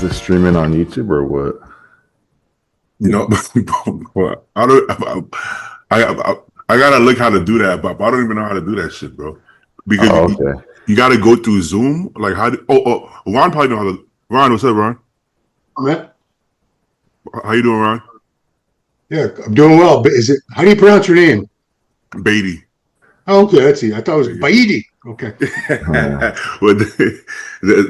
Is it streaming on YouTube or what? Well, I gotta look how to do that, but I don't even know how to do that shit, bro. Because you gotta go through Zoom. Like how? Ron probably know how to. Ron, what's up, Ron? Man. How you doing, Ron? Yeah, I'm doing well. But how do you pronounce your name? Beatty. Oh, okay, that's it. I thought it was Beatty. Okay. Well,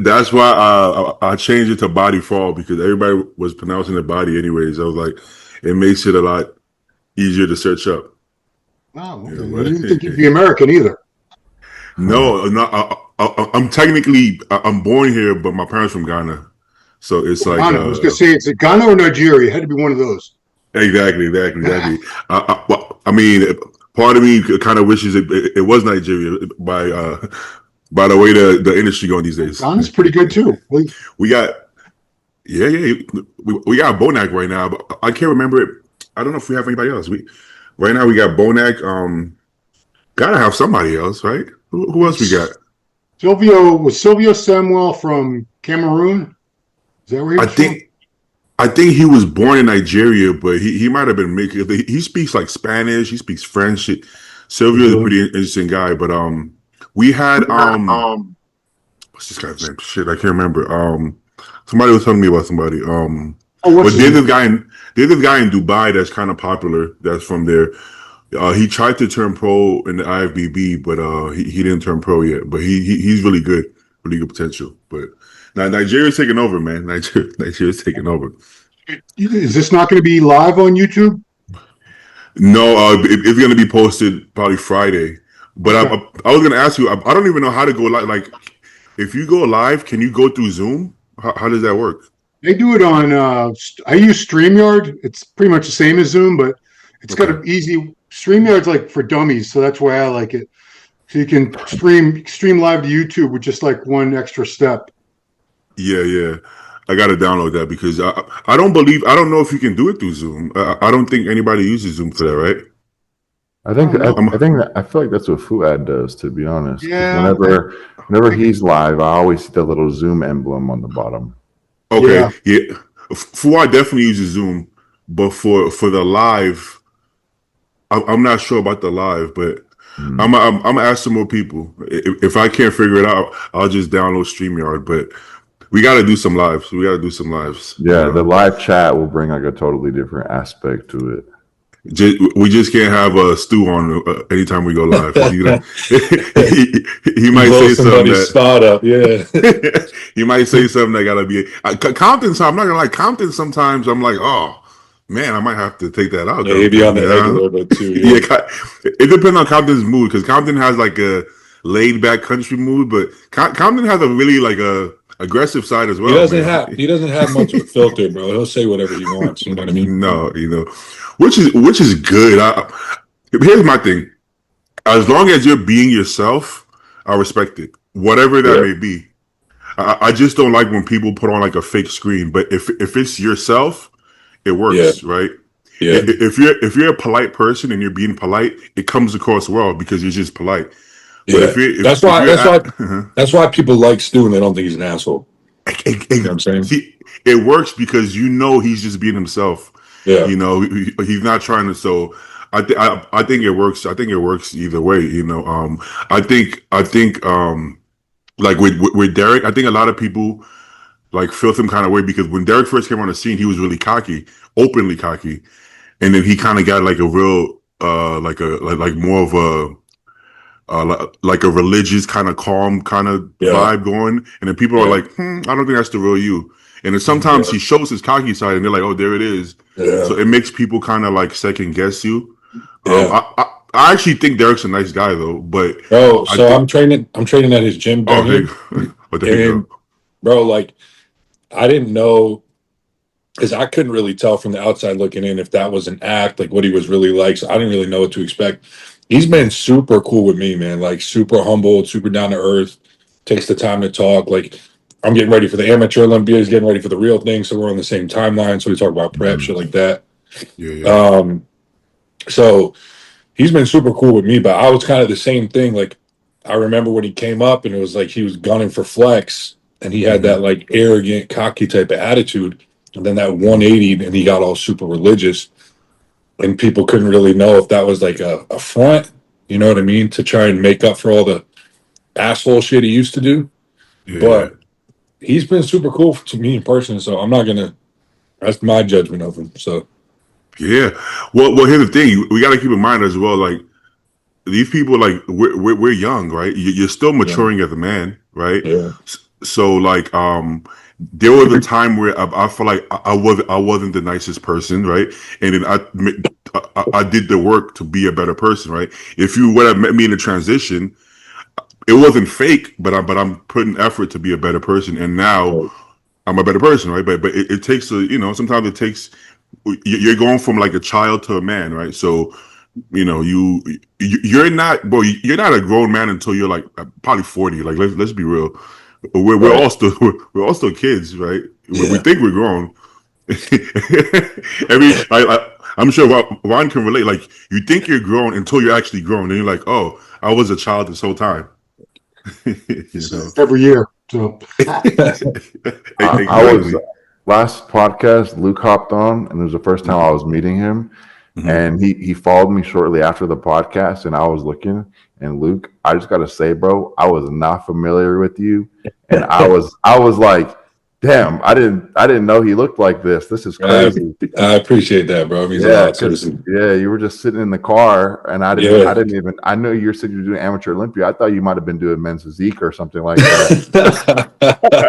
that's why I changed it to Body Fall, because everybody was pronouncing it Body anyways. I was like, it makes it a lot easier to search up. Wow. Okay. I didn't think you'd be American either. No, I'm technically I'm born here, but my parents from Ghana, so it's like Ghana. I was gonna say, it's Ghana or Nigeria. It had to be one of those. Exactly. I mean, part of me kind of wishes it was Nigeria by the way the industry going these days. Ghana's pretty good too. We got we got Bonac right now, but I can't remember it. I don't know if we have anybody else. Right now we got Bonac. Gotta have somebody else, right? Who else we got? Silvio Samuel from Cameroon. Is that where he was from? I think he was born in Nigeria, but he might have been making. He speaks like Spanish. He speaks French. Silvio's a pretty interesting guy. But we had what's this guy's name? Shit, I can't remember. Somebody was telling me about somebody. But there's this guy in Dubai that's kind of popular. That's from there. He tried to turn pro in the IFBB, but he didn't turn pro yet. But he's really good potential. But now Nigeria's taking over, man. Nigeria's taking over. Is this not going to be live on YouTube? No, it's going to be posted probably Friday. But okay. I was going to ask you. I don't even know how to go live. Like, if you go live, can you go through Zoom? How does that work? They do it on. I use StreamYard. It's pretty much the same as Zoom, but it's got an easy. StreamYard's like for dummies, so that's why I like it. So you can stream live to YouTube with just like one extra step. Yeah. I got to download that because I don't know if you can do it through Zoom. I don't think anybody uses Zoom for that, right? I feel like that's what Fuad does, to be honest. Yeah. Whenever he's live, I always see the little Zoom emblem on the bottom. Okay. Yeah. Fuad definitely uses Zoom, but for the live, I'm not sure about the live, but I'm gonna ask some more people. If I can't figure it out, I'll just download StreamYard. But we got to do some lives. Yeah, the live chat will bring like a totally different aspect to it. We just can't have a Stu on anytime we go live. He might say something that startup. Yeah, he might say something that gotta be Compton. I'm not gonna like Compton. Sometimes I'm like, oh. Man, I might have to take that out. Yeah, he'd be on the edge a little bit too. Yeah. It depends on Compton's mood, because Compton has like a laid back country mood, but Compton has a really like a aggressive side as well. He doesn't have much of a filter, bro. He'll say whatever he wants. You know what I mean? No, which is good. Here's my thing: as long as you're being yourself, I respect it, whatever that may be. I just don't like when people put on like a fake screen. But if it's yourself, it works, right? Yeah. If you're a polite person and you're being polite, it comes across well because you're just polite. Yeah. But that's why people like Stu and they don't think he's an asshole. You know what I'm saying? See, it works because he's just being himself. Yeah. He's not trying to. So I think it works. I think it works either way. I think like with Derek, I think a lot of people like feel some kind of way because when Derek first came on the scene, he was really cocky, openly cocky, and then he kind of got like a real like more of a religious kind of calm kind of vibe going, and then people are like, I don't think that's the real you. And then sometimes he shows his cocky side, and they're like, oh, there it is. Yeah. So it makes people kind of like second guess you. Yeah. I actually think Derek's a nice guy though, but I'm training at his gym. There you go. Bro, like. I didn't know, because I couldn't really tell from the outside looking in if that was an act, like what he was really like. So I didn't really know what to expect. He's been super cool with me, man. Like super humble, super down to earth. Takes the time to talk. Like I'm getting ready for the amateur Olympia. He's getting ready for the real thing. So we're on the same timeline. So we talk about prep, shit like that. Yeah. So he's been super cool with me, but I was kind of the same thing. Like I remember when he came up and it was like he was gunning for flex. and he had that like arrogant, cocky type of attitude. And then that 180, and he got all super religious, and people couldn't really know if that was like a front, you know what I mean, to try and make up for all the asshole shit he used to do. Yeah. But he's been super cool to me in person, so I'm not gonna. That's my judgment of him. So Yeah. Well, here's the thing. We got to keep in mind as well, like, these people, like, we're young, right? You're still maturing as a man, right? yeah, So, like, there was a time where I felt like I wasn't the nicest person, right? And then I did the work to be a better person, right? If you would have met me in the transition, it wasn't fake, but I'm putting effort to be a better person, and now I'm a better person, right? But it takes sometimes it takes, you're going from like a child to a man, right? So, you're not, bro. You're not a grown man until you're like probably 40. Like, let's be real. We're all still we're all still kids, right? We think we're grown. I'm sure Ron can relate. Like, you think you're grown until you're actually grown, and you're like, oh, I was a child this whole time. Every year. So I was last podcast. Luke hopped on, and it was the first time I was meeting him. And he followed me shortly after the podcast, and I was looking. And Luke, I just gotta say, bro, I was not familiar with you, and I was like, damn, I didn't know he looked like this. This is crazy. I appreciate that, bro. It means a lot. Seriously. Yeah, you were just sitting in the car, and I know you said you were doing amateur Olympia. I thought you might have been doing men's physique or something like that.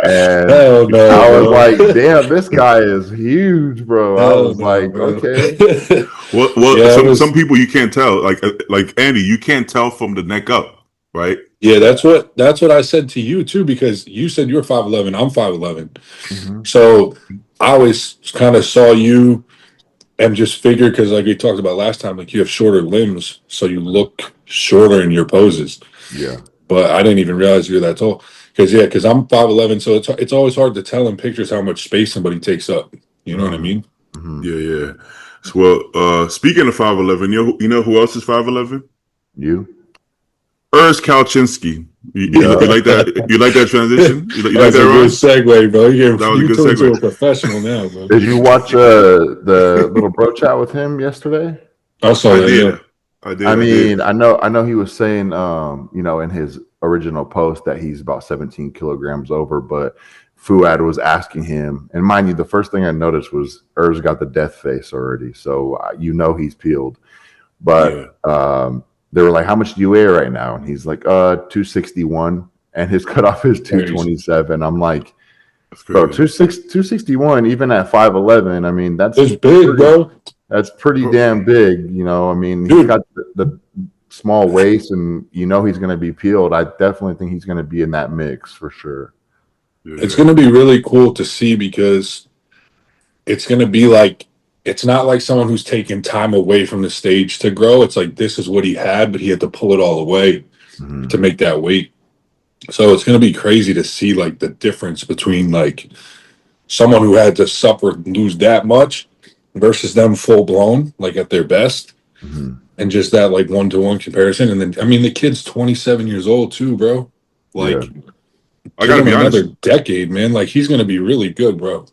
And Hell no, I was bro. like, damn, this guy is huge, bro. I was like, bro. okay. Well, Yeah, some people you can't tell. Like Andy, you can't tell from the neck up, right? Yeah, that's what I said to you too, because you said you're 5'11", I'm 5'11". So I always kind of saw you and just figured, because like we talked about last time, like you have shorter limbs, so you look shorter in your poses. Yeah. But I didn't even realize you were that tall. Because I'm 5'11", so it's always hard to tell in pictures how much space somebody takes up. You know what I mean? Yeah. So, well, speaking of 5'11", you know who else is 5'11"? You? Urs Kalecinski. You like that? You like that transition? You like That's that, a Ron? good segue, bro. That was a You good turned into segue. a professional now, bro. Did you watch the little bro chat with him yesterday? I saw I that. did. Yeah. I did. I mean, did. I know he was saying, in his original post that he's about 17 kilograms over, but Fuad was asking him, and mind you, the first thing I noticed was Urs got the death face already, so he's peeled. But they were like, "How much do you weigh right now?" And he's like, 261, and his cutoff is 227. I'm like, bro, 261, even at 5'11", I mean, that's It's big, bro. That's pretty damn big, I mean, he's got the small waist, and he's going to be peeled. I definitely think he's going to be in that mix for sure. It's going to be really cool to see, because it's going to be like, it's not like someone who's taken time away from the stage to grow. It's like, this is what he had, but he had to pull it all away to make that weight. So it's going to be crazy to see like the difference between like someone who had to suffer and lose that much versus them full blown, like at their best. And just that like 1-to-1 comparison. And then, I mean, the kid's 27 years old too, bro. Like, I gotta be honest. Another decade, man. Like, he's gonna be really good, bro.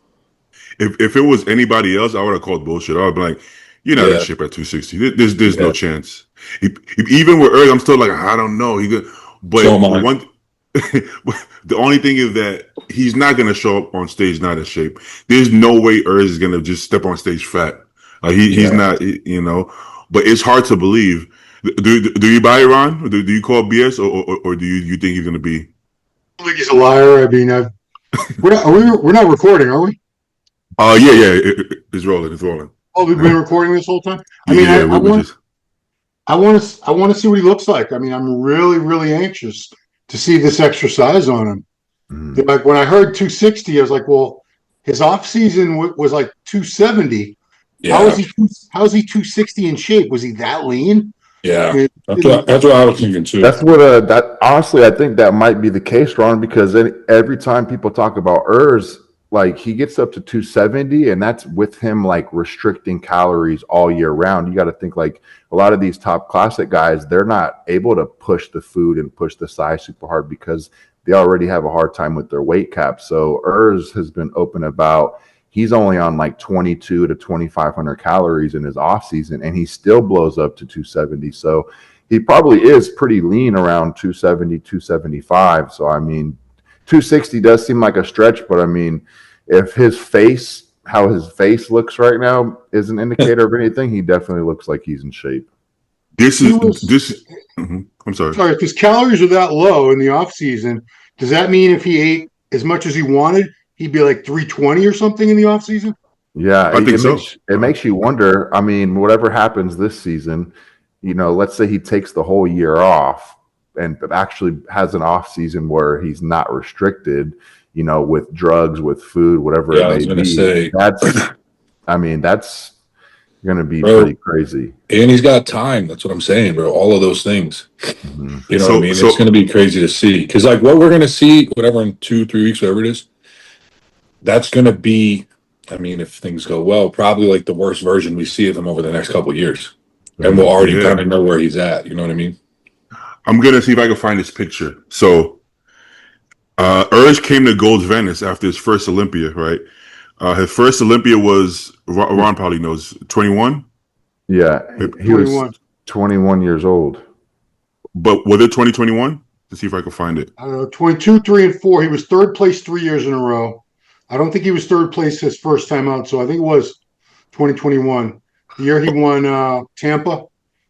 If it was anybody else, I would have called bullshit. I would be like, "You're not in shape at 260. There's no chance." Even with Urs, I'm still like, I don't know. But the only thing is that he's not gonna show up on stage not in shape. There's no way Urs is gonna just step on stage fat. He's not, But it's hard to believe. Do you buy it, Ron? Do you call BS, or do you think he's gonna be? I think he's a liar. I mean, we're not recording, are we? It's rolling. It's rolling. Oh, we've been recording this whole time. I want to see what he looks like. I mean, I'm really, really anxious to see this exercise on him. Like when I heard 260, I was like, well, his off season was like 270. Yeah. How is he 260 in shape? Was he that lean? Yeah, that's what I was thinking too. That's what that honestly, I think that might be the case, Ron, because every time people talk about Urs, like he gets up to 270, and that's with him like restricting calories all year round. You got to think like a lot of these top classic guys, they're not able to push the food and push the size super hard because they already have a hard time with their weight cap. So Urs has been open about he's only on like 22 to 2,500 calories in his off season, and he still blows up to 270. So he probably is pretty lean around 270, 275. So I mean, 260 does seem like a stretch, but I mean, if how his face looks right now is an indicator of anything, he definitely looks like he's in shape. I'm sorry. Sorry, if his calories are that low in the off season, does that mean if he ate as much as he wanted, he'd be like 320 or something in the off season? Yeah, I think so. It makes you wonder. I mean, whatever happens this season, let's say he takes the whole year off and actually has an off season where he's not restricted, with drugs, with food, whatever it may be. I was going to say that's going to be pretty crazy. And he's got time. That's what I'm saying, bro. All of those things. Mm-hmm. You know what I mean? It's going to be crazy to see. Because like what we're going to see, whatever, in 2-3 weeks, whatever it is, that's going to be, I mean, if things go well, probably like the worst version we see of him over the next couple of years. And we'll already kind of know where he's at. You know what I mean? I'm going to see if I can find this picture. So Urs came to Gold's Venice after his first Olympia, right? His first Olympia was, Ron probably knows, 21? Yeah, he was 21 years old. But was it 2021? Let's see if I can find it. I don't know, 22, 3, and 4. He was third place 3 years in a row. I don't think he was third place his first time out, so I think it was 2021. The year he won Tampa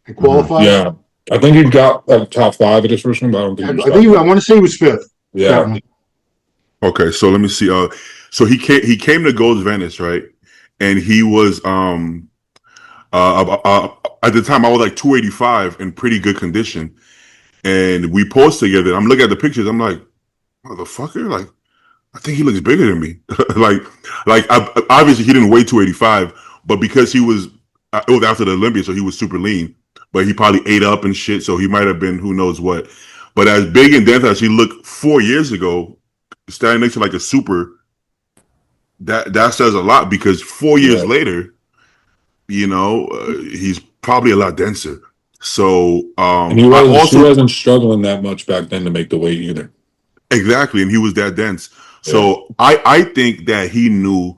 and qualified. Yeah, I think he got top 5 at his first one, but I don't think I want to say he was 5th. Yeah. Okay, so let me see. So he came to Gold's Venice, right? And he was at the time I was like 285 in pretty good condition, and we posed together. I'm looking at the pictures. I'm like, motherfucker, like I think he looks bigger than me. Obviously he didn't weigh 285, but because it was after the Olympia, so he was super lean. But he probably ate up and shit, so he might have been who knows what. But as big and dense as he looked 4 years ago, standing next to like a super, that says a lot, because 4 years later, he's probably a lot denser. So and he wasn't struggling that much back then to make the weight either. Exactly, and he was that dense. So I think that he knew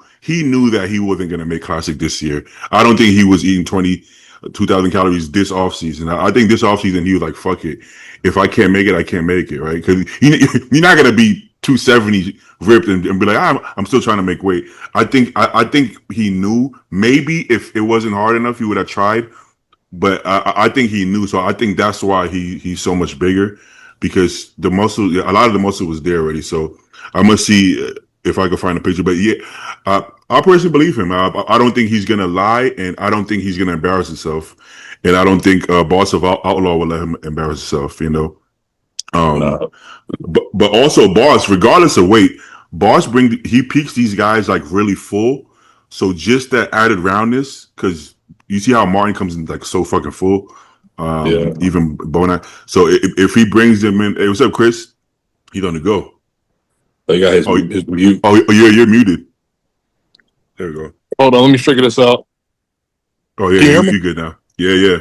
that he wasn't going to make Classic this year. I don't think he was eating 2,000 calories this offseason. I think this offseason he was like, fuck it. If I can't make it, I can't make it, right? Because you're not going to be 270 ripped and be like, I'm still trying to make weight. I think he knew. Maybe if it wasn't hard enough, he would have tried. But I think he knew. So I think that's why he's so much bigger, because the muscle, a lot of the muscle was there already. So I'm going to see if I can find a picture. But yeah, I personally believe him. I don't think he's going to lie, and I don't think he's going to embarrass himself. And I don't think Boss of Outlaw will let him embarrass himself, But also Boss, regardless of weight, Boss he peaks these guys like really full. So just that added roundness, because you see how Martin comes in like so fucking full. Even Bona. So if he brings them in, hey, what's up, Chris? He's on the go. Oh, you got his mute. Oh, you're muted. There we go. Hold on, let me figure this out. Oh yeah, you're good now. Yeah.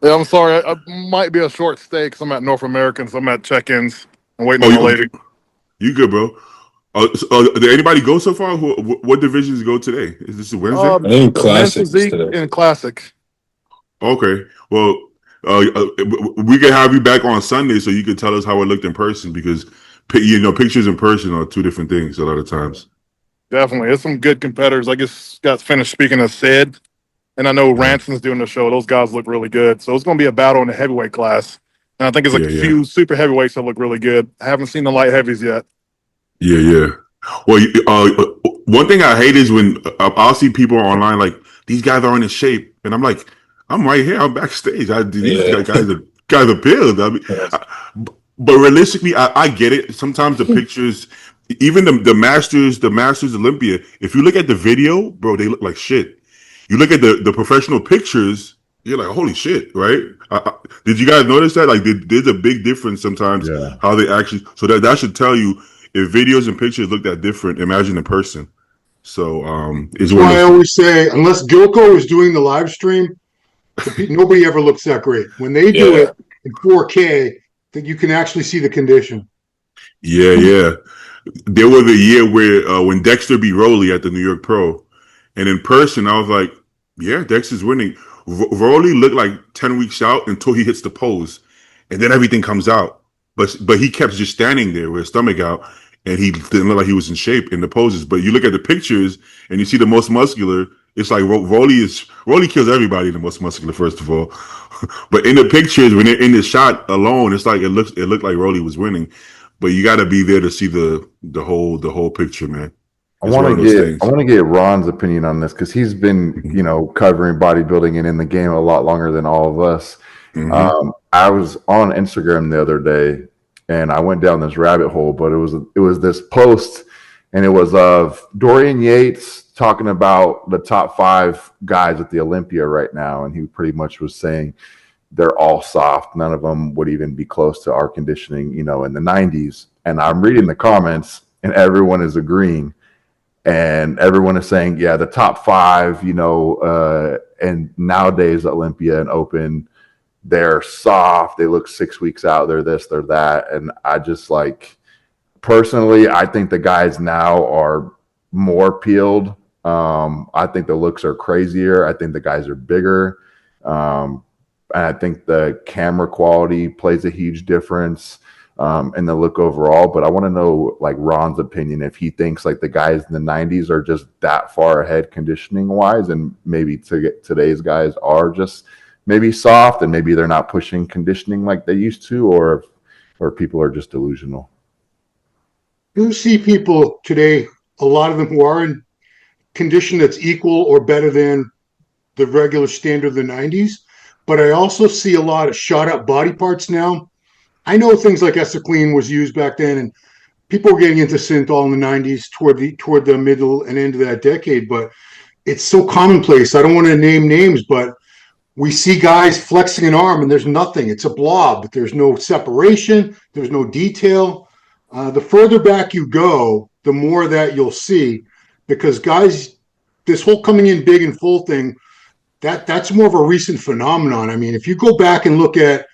Yeah, I'm sorry. I might be a short stay because I'm at North American, so I'm at check-ins. I'm waiting on the lady. You good, bro? Did anybody go so far? What divisions go today? Is this a Wednesday? I think Classic today. In Classic. Okay. Well, we can have you back on Sunday so you can tell us how it looked in person, because pictures in person are two different things a lot of times. Definitely. There's some good competitors. I just got finished speaking of Sid, and I know Ranson's doing the show. Those guys look really good. So it's going to be a battle in the heavyweight class. And I think it's a few super heavyweights that look really good. I haven't seen the light heavies yet. Yeah. Well, one thing I hate is when I'll see people online like, these guys aren't in shape. And I'm like, I'm right here. I'm backstage. These guys are peeled. I mean, but realistically, I get it. Sometimes the pictures, even the Masters Olympia, if you look at the video, bro, they look like shit. You look at the professional pictures, you're like, holy shit, right? Did you guys notice that? Like, there's a big difference sometimes how they actually. So that should tell you, if videos and pictures look that different, imagine in person. So that's why I always say, unless Gilco is doing the live stream, nobody ever looks that great. When they do it in 4K, that you can actually see the condition. Yeah. There was a year where when Dexter beat Rolly at the New York Pro, and in person, I was like, yeah, Dexter's winning. Rolly looked like 10 weeks out until he hits the pose, and then everything comes out. But he kept just standing there with his stomach out, and he didn't look like he was in shape in the poses. But you look at the pictures, and you see the most muscular. It's like Rolly kills everybody, the most muscular, first of all. But in the pictures, when they're in the shot alone, it's like it looked like Rolly was winning. But you got to be there to see the whole picture, man. I want to get Ron's opinion on this because he's been, covering bodybuilding and in the game a lot longer than all of us. Mm-hmm. I was on Instagram the other day and I went down this rabbit hole, but it was this post and it was of Dorian Yates talking about the top 5 guys at the Olympia right now, and he pretty much was saying they're all soft. None of them would even be close to our conditioning, in the 90s. And I'm reading the comments and everyone is agreeing. And everyone is saying, yeah, the top 5, and nowadays Olympia and Open, they're soft. They look 6 weeks out. They're this, they're that. And I just personally, I think the guys now are more peeled. I think the looks are crazier. I think the guys are bigger. And I think the camera quality plays a huge difference in the look overall. But I want to know, Ron's opinion, if he thinks the guys in the 90s are just that far ahead conditioning wise, and maybe today's guys are just maybe soft and maybe they're not pushing conditioning like they used to, or people are just delusional. You see people today, a lot of them who are in condition that's equal or better than the regular standard of the 90s. But I also see a lot of shot up body parts now. I know things like Eciclean was used back then, and people were getting into synthol in the 90s toward the middle and end of that decade, but it's so commonplace. I don't want to name names, but we see guys flexing an arm and there's nothing. It's a blob. There's no separation. There's no detail. The further back you go, the more that you'll see, because guys, this whole coming in big and full thing, that's more of a recent phenomenon. I mean, if you go back and look at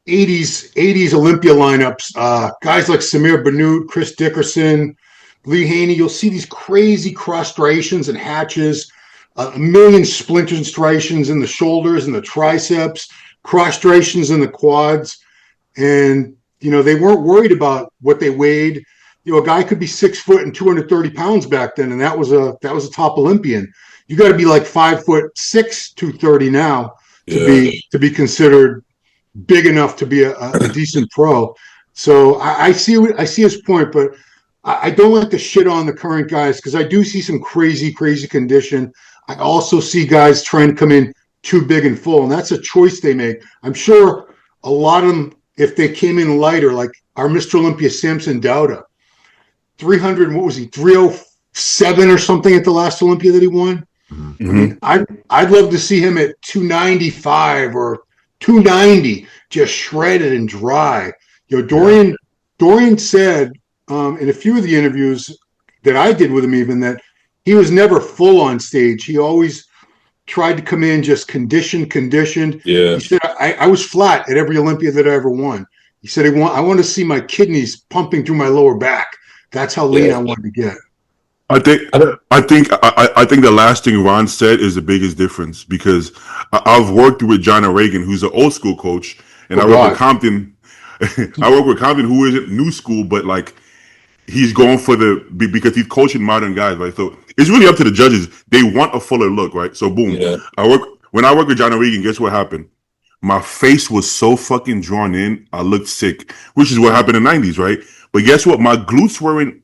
80s Olympia lineups, guys like Samir Bannout, Chris Dickerson, Lee Haney, you'll see these crazy cross striations and hatches, a million splinters and striations in the shoulders and the triceps, cross striations in the quads. And, they weren't worried about what they weighed. A guy could be 6 foot and 230 pounds back then, and that was a top Olympian. You got to be 5'6", 230 now to be considered big enough to be a decent pro. So I see his point, but I don't like to shit on the current guys because I do see some crazy condition. I also see guys trying to come in too big and full, and that's a choice they make. I'm sure a lot of them, if they came in lighter, like our Mr. Olympia Samson Dauda, 300, what was he, 307 or something at the last Olympia that he won? Mm-hmm. I mean, I'd love to see him at 295 or 290, just shredded and dry. Dorian said in a few of the interviews that I did with him even that he was never full on stage. He always tried to come in just conditioned. Yeah. He said, I was flat at every Olympia that I ever won. He said, I want to see my kidneys pumping through my lower back. That's how lean I wanted to get. I think the last thing Ron said is the biggest difference, because I've worked with John O'Regan, who's an old school coach, and I work with Compton. I work with Compton, who isn't new school, but he's going for because he's coaching modern guys, right? So it's really up to the judges. They want a fuller look, right? So boom, when I work with John O'Regan, guess what happened? My face was so fucking drawn in, I looked sick, which is what happened in the 90s, right? But guess what? My glutes weren't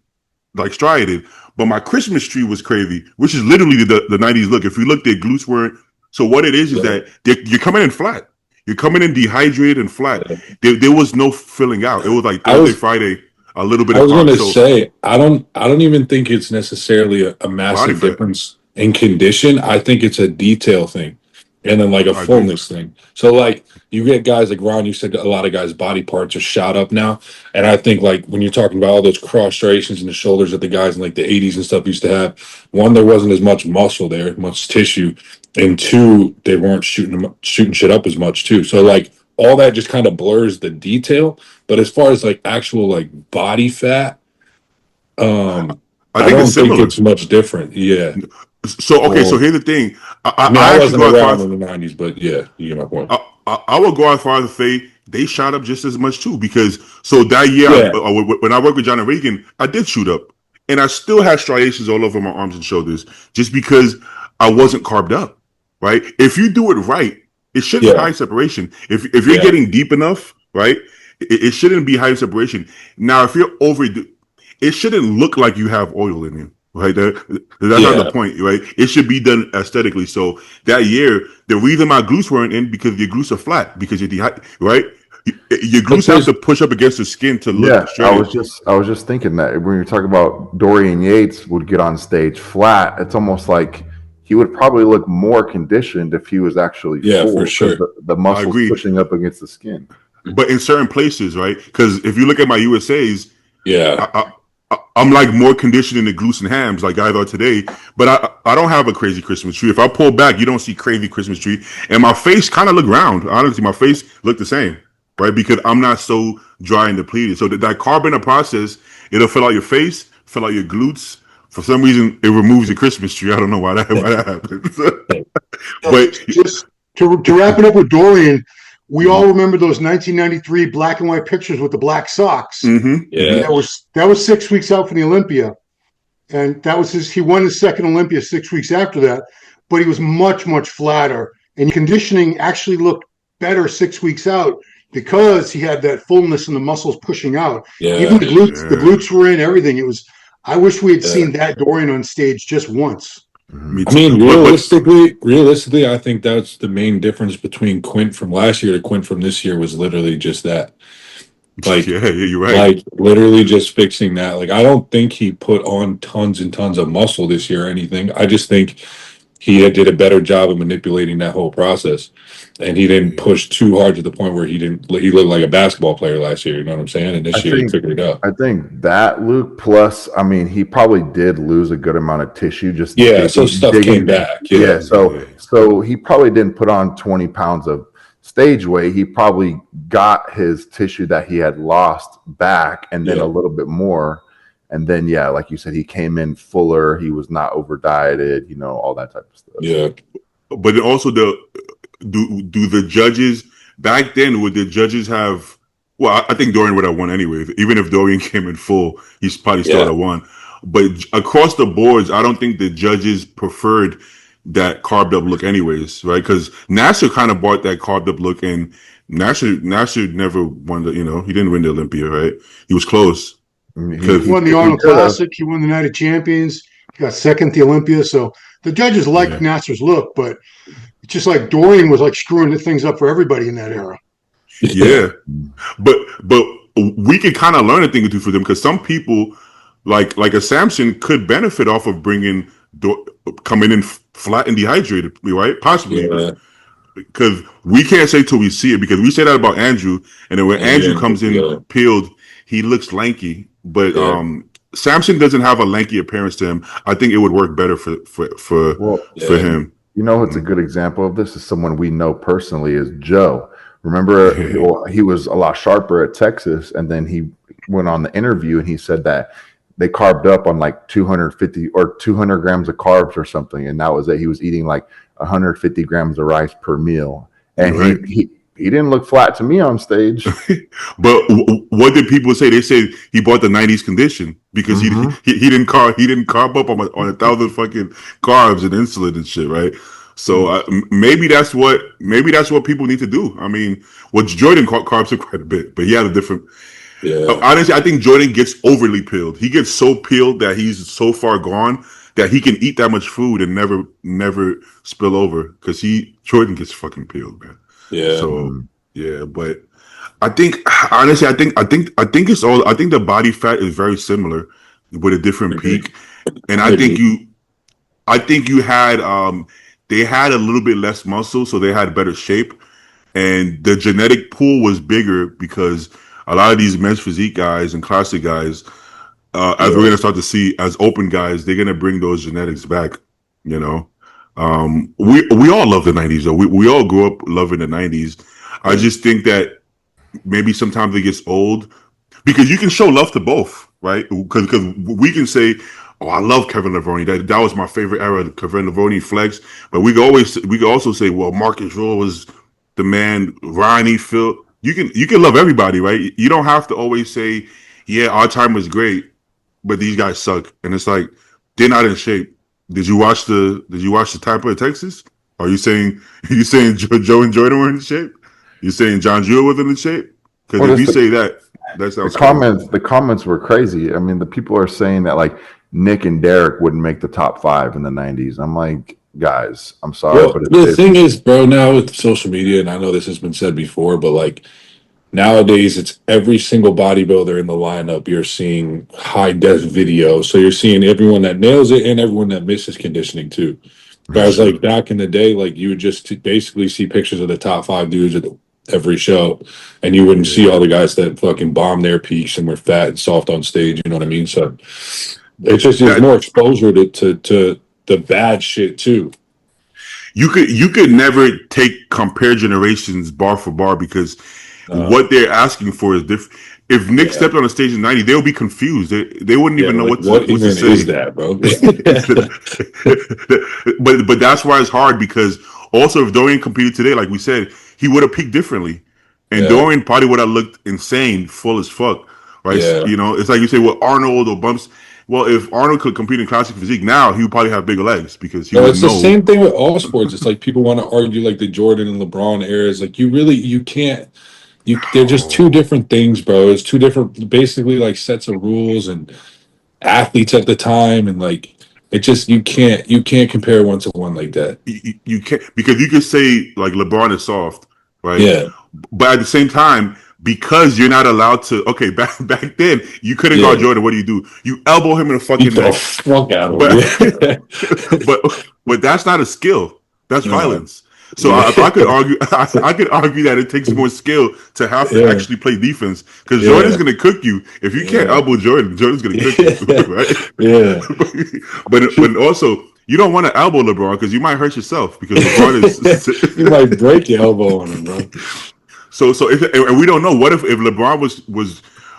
striated, but my Christmas tree was crazy, which is literally the 90s look. If you look, their glutes weren't. So what it is that you're coming in flat. You're coming in dehydrated and flat. There was no filling out. It was like Thursday, Friday, a little bit. I was going to say, I don't even think it's necessarily a massive difference in condition. I think it's a detail thing, and then a fullness thing. So you get guys like Ron. You said a lot of guys' body parts are shot up now, and I think when you're talking about all those cross striations in the shoulders that the guys in the 80s and stuff used to have, one, there wasn't as much muscle there, much tissue, and two, they weren't shooting shit up as much too. So all that just kind of blurs the detail. But as far as like actual like body fat, I I think don't it's think similar. it's much different. Yeah. So okay, so Well, here's the thing. I mean, I I actually wasn't go as far around as in the '90s, but yeah, you get my point. I would go as far as to say they shot up just as much too, because so that year Yeah. when I worked with John and Reagan, I did shoot up, and I still had striations all over my arms and shoulders just because I wasn't carved up. Right? If you do it right, it should be Yeah. high separation. If you're Yeah. getting deep enough, right, it shouldn't be high separation. Now, if you're overdo, it shouldn't look like you have oil in you. Right, that's not the Yeah. point, right? It should be done aesthetically. So that year, the reason my glutes weren't in because your glutes are flat because you're right. Your But glutes have there's to push up against the skin to Yeah, look straight. I was just thinking that when you're talking about Dorian Yates would get on stage flat, it's almost like he would probably look more conditioned if he was actually Yeah, for full because sure. the I muscles agree, pushing up against the skin. but in certain places, right? Because if you look at my USA's, Yeah. I'm like more conditioned in the glutes and hams like guys are today, but I don't have a crazy Christmas tree. If I pull back, you don't see crazy Christmas tree, and my face kind of look round. Honestly, my face look the same, right? Because I'm not so dry and depleted. So that carb in the process, it'll fill out your face, fill out your glutes. For some reason, it removes the Christmas tree. I don't know why that happens. But Just to wrap it up with Dorian, we all remember those 1993 black and white pictures with the black socks. Yeah. That was 6 weeks out from the Olympia, and that was he won his second Olympia 6 weeks after that, but he was much flatter, and conditioning actually looked better 6 weeks out because he had that fullness and the muscles pushing out. Yeah. Even the glutes were in, everything. It was. I wish we had seen that Dorian on stage just once. Me I too. mean, realistically, I think that's the main difference between Quint from last year to Quint from this year was literally just that. Like, yeah, you're right. Like literally just fixing that. Like, I don't think he put on tons and tons of muscle this year or anything. I just think he did a better job of manipulating that whole process, and he didn't push too hard to the point where he looked like a basketball player last year. You know what I'm saying? And this year he figured it out. I think that, Luke, plus, I mean, he probably did lose a good amount of tissue. Just so stuff came back. Yeah, so he probably didn't put on 20 pounds of stage weight. He probably got his tissue that he had lost back, and then a little bit more. And then, yeah, like you said, he came in fuller. He was not over dieted, you know, all that type of stuff. Yeah, but also do the judges back then? Would the judges have? Well, I think Dorian would have won anyway. Even if Dorian came in full, he's probably still would have won. But across the boards, I don't think the judges preferred that carved up look, anyways, right? Because Nasser kind of bought that carved up look, and Nasser never won the. You know, he didn't win the Olympia, right? He was close. He won the Arnold Classic. He won the Night of Champions. He got second at the Olympia. So the judges liked Nasser's look, but it's just like Dorian was like screwing things up for everybody in that era. Yeah, but we could kind of learn a thing or two for them, because some people like a Samson could benefit off of coming in flat and dehydrated, right? Possibly. Because we can't say till we see it, because we say that about Andrew, and then when Andrew comes in peeled, he looks lanky. But Samson doesn't have a lanky appearance to him. I think it would work better for him. You know, it's a good example of this is someone we know personally is Joe. Remember, he was a lot sharper at Texas, and then he went on the interview and he said that they carved up on like 250 or 200 grams of carbs or something, and that was it. He was eating like 150 grams of rice per meal, and he didn't look flat to me on stage. But what did people say? They said he bought the '90s condition because he didn't carb up on 1,000 fucking carbs and insulin and shit, right? So maybe that's what people need to do. I mean, Jordan carbs up quite a bit, but he had a different. Yeah. Honestly, I think Jordan gets overly peeled. He gets so peeled that he's so far gone that he can eat that much food and never spill over, because Jordan gets fucking peeled, man. Yeah. So but I think honestly, I think it's all. I think the body fat is very similar with a different peak, and I think you had they had a little bit less muscle, so they had better shape, and the genetic pool was bigger because a lot of these men's physique guys and classic guys, as we're gonna start to see as open guys, they're gonna bring those genetics back. You know, we all love the '90s though. We all grew up loving the '90s. I just think that maybe sometimes it gets old because you can show love to both, right? Because we can say, "Oh, I love Kevin Levrone. That was my favorite era, Kevin Levrone flex." But we could also say, "Well, Marcus Raw was the man. Ronnie, Phil." You can love everybody, right? You don't have to always say, "Yeah, our time was great, but these guys suck." And it's like they're not in shape. Did you watch the Tampa of Texas? Are you saying Joe and Jordan were in shape? You saying John Jewell wasn't in shape? Because if you say that sounds the comments were crazy. I mean, the people are saying that like Nick and Derek wouldn't make the top 5 in the 90s. I'm like, guys, I'm sorry, Well, but the thing is, bro, now with social media, and I know this has been said before, but like nowadays, it's every single bodybuilder in the lineup. You're seeing high def video, so you're seeing everyone that nails it and everyone that misses conditioning too. Whereas like back in the day, like you would just basically see pictures of the top 5 dudes at every show, and you wouldn't see all the guys that fucking bombed their peaks and were fat and soft on stage. You know what I mean? So it's just there's more exposure to the bad shit too. You could never compare generations bar for bar because what they're asking for is different. If Nick stepped on a stage in '90, they would be confused. They wouldn't even know like, what to say. Is that, bro? but that's why it's hard because also if Dorian competed today, like we said, he would have peaked differently, and Dorian probably would have looked insane, full as fuck, right? Yeah. You know, it's like you say, well, Arnold or Bumps. Well, if Arnold could compete in classic physique now, he would probably have bigger legs because he would know. It's the same thing with all sports. It's like people want to argue like the Jordan and LeBron eras. Like you can't. They're just two different things, bro. It's two different, basically like sets of rules and athletes at the time, and like it just you can't compare one to one like that. You can't because you could say like LeBron is soft, right? Yeah. But at the same time, because you're not allowed to. Okay, back then you couldn't guard Jordan. What do? You elbow him in the fucking neck. Fuck out of him. But that's not a skill. That's violence. So I could argue, I could argue that it takes more skill to have to actually play defense because Jordan's going to cook you. If you can't elbow Jordan, Jordan's going to cook you, right? Yeah. but also, you don't want to elbow LeBron because you might hurt yourself because LeBron is. You might break your elbow on him, bro. So and we don't know what if LeBron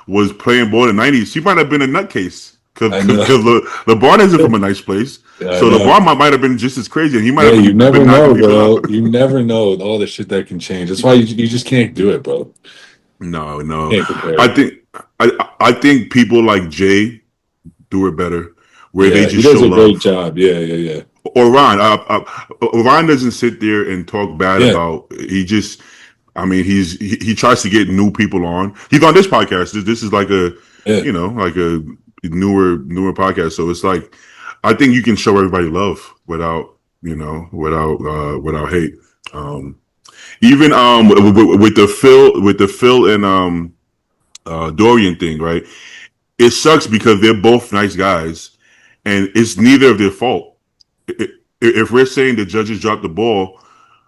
was playing ball in the '90s, he might have been a nutcase. Because LeBron isn't from a nice place, so LeBron might have been just as crazy, and he might have. You never know, bro. You never know all the shit that can change. That's why you just can't do it, bro. No. I think people like Jay do it better, where they just show love. He does a great job. Yeah. Or Ron. Ron doesn't sit there and talk bad about. He just. I mean, he tries to get new people on. He's on this podcast. This is like a like a newer podcast. So it's like I think you can show everybody love without hate. Even with the Phil and Dorian thing, right? It sucks because they're both nice guys, and it's neither of their fault. If we're saying the judges dropped the ball,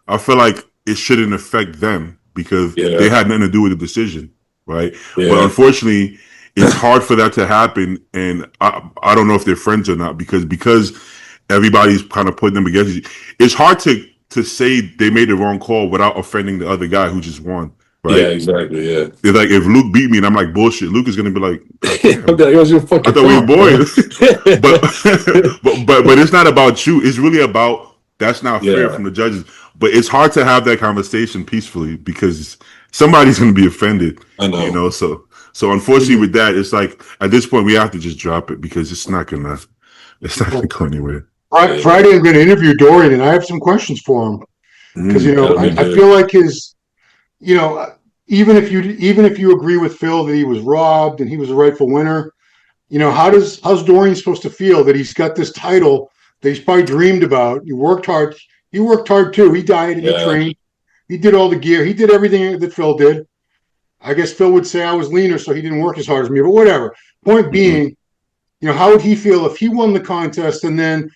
I feel like it shouldn't affect them because they had nothing to do with the decision, right? Yeah. But unfortunately, it's hard for that to happen, and I don't know if they're friends or not because everybody's kind of putting them against. It's hard to say they made the wrong call without offending the other guy who just won. Right? Yeah, exactly. Yeah, it's like if Luke beat me and I'm like bullshit, Luke is gonna be like, I thought we were boys. but it's not about you. It's really about that's not fair from the judges. But it's hard to have that conversation peacefully because somebody's gonna be offended. I know. So unfortunately with that, it's like at this point we have to just drop it because it's not gonna go anywhere. Friday I'm gonna interview Dorian and I have some questions for him because I feel like his. Even if you agree with Phil that he was robbed and he was the rightful winner, how's Dorian supposed to feel that he's got this title that he's probably dreamed about? He worked hard. He worked hard too. He dieted, he trained, he did all the gear, he did everything that Phil did. I guess Phil would say I was leaner, so he didn't work as hard as me, but whatever. Point being, how would he feel if he won the contest and then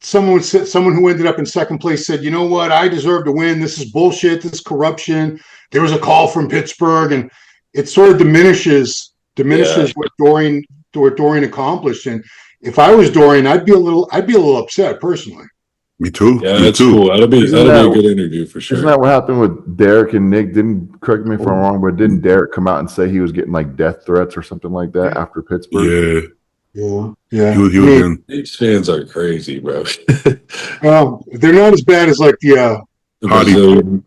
someone who ended up in second place said, you know what, I deserve to win. This is bullshit. This is corruption. There was a call from Pittsburgh, and it sort of diminishes what Dorian accomplished. And if I was Dorian, I'd be a little upset personally. Me too. Yeah, Me that's too. cool. That'll be Isn't a that- good interview for sure. Isn't that what happened with Derek and Nick? Didn't, correct me if I'm wrong, but didn't Derek come out and say he was getting like death threats or something like that after Pittsburgh? Yeah. He was in. Knicks fans are crazy, bro. Well, they're not as bad as like the. The Hardy. Brazilian-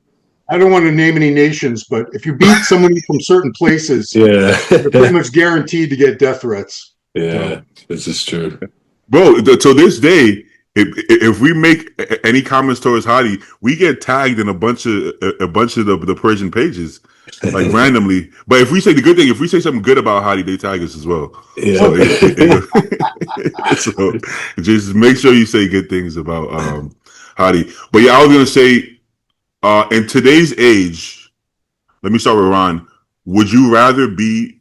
I don't want to name any nations, but if you beat someone from certain places, yeah, you're pretty much guaranteed to get death threats. yeah, this is true. Bro, to this day, if we make any comments towards Hadi, we get tagged in a bunch of the Persian pages, like randomly. But if we say the good thing, if we say something good about Hadi, they tag us as well. Yeah. So just make sure you say good things about Hadi. But yeah, I was gonna say, in today's age, let me start with Ron. Would you rather be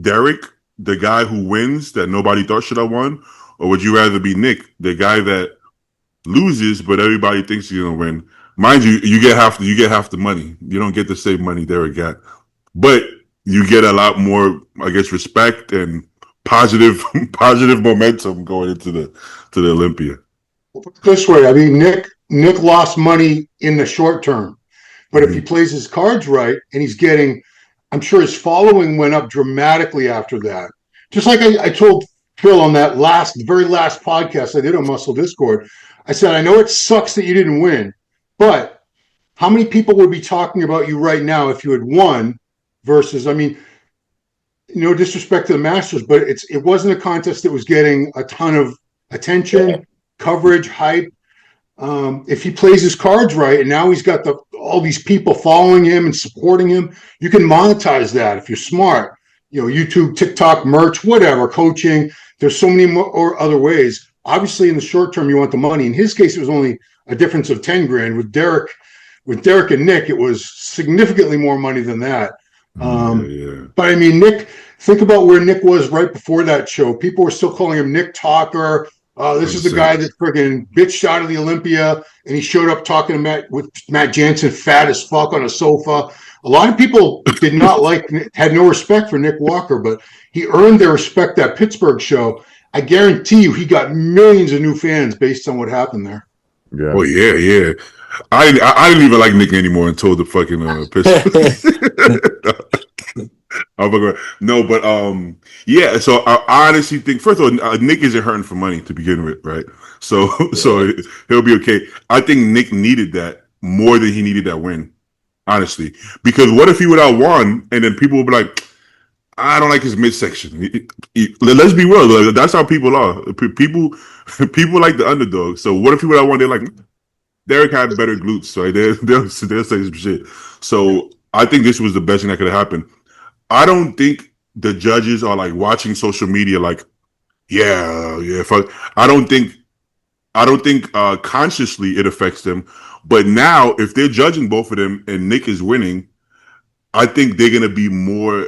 Derek, the guy who wins that nobody thought should have won, or would you rather be Nick, the guy that loses but everybody thinks he's gonna win? Mind you, you get half the money. You don't get the same money Derek got, but you get a lot more, I guess, respect and positive momentum going into the Olympia. This way, I mean, Nick lost money in the short term, but if he plays his cards right and he's getting, I'm sure his following went up dramatically after that. Just like I told Phil on that very last podcast I did on Muscle Discord, I said, I know it sucks that you didn't win, but how many people would be talking about you right now if you had won versus, I mean, no disrespect to the Masters, but it wasn't a contest that was getting a ton of attention, coverage, hype. If he plays his cards right, and now he's got all these people following him and supporting him, you can monetize that if you're smart. You know, YouTube, TikTok, merch, whatever, coaching. There's so many more other ways. Obviously, in the short term, you want the money. In his case, it was only a difference of 10 grand. With Derek and Nick, it was significantly more money than that. But I mean, Nick, think about where Nick was right before that show. People were still calling him Nick Talker. This is the guy that friggin' bitched out of the Olympia, and he showed up talking to Matt Jansen, fat as fuck on a sofa. A lot of people did not had no respect for Nick Walker, but he earned their respect at Pittsburgh show. I guarantee you, he got millions of new fans based on what happened there. Yeah. Oh yeah. I didn't even like Nick anymore until the fucking Pittsburgh. No, but yeah. So I honestly think, first of all, Nick isn't hurting for money to begin with, right? So he'll be okay. I think Nick needed that more than he needed that win, honestly. Because what if he would have won and then people would be like, I don't like his midsection. Let's be real. That's how people are. People like the underdog. So what if he would have won? They're like, Derek had better glutes, right? They'll say some shit. So I think this was the best thing that could have happened. I don't think the judges are like watching social media like, yeah. Fuck. I don't think consciously it affects them. But now, if they're judging both of them and Nick is winning, I think they're gonna be more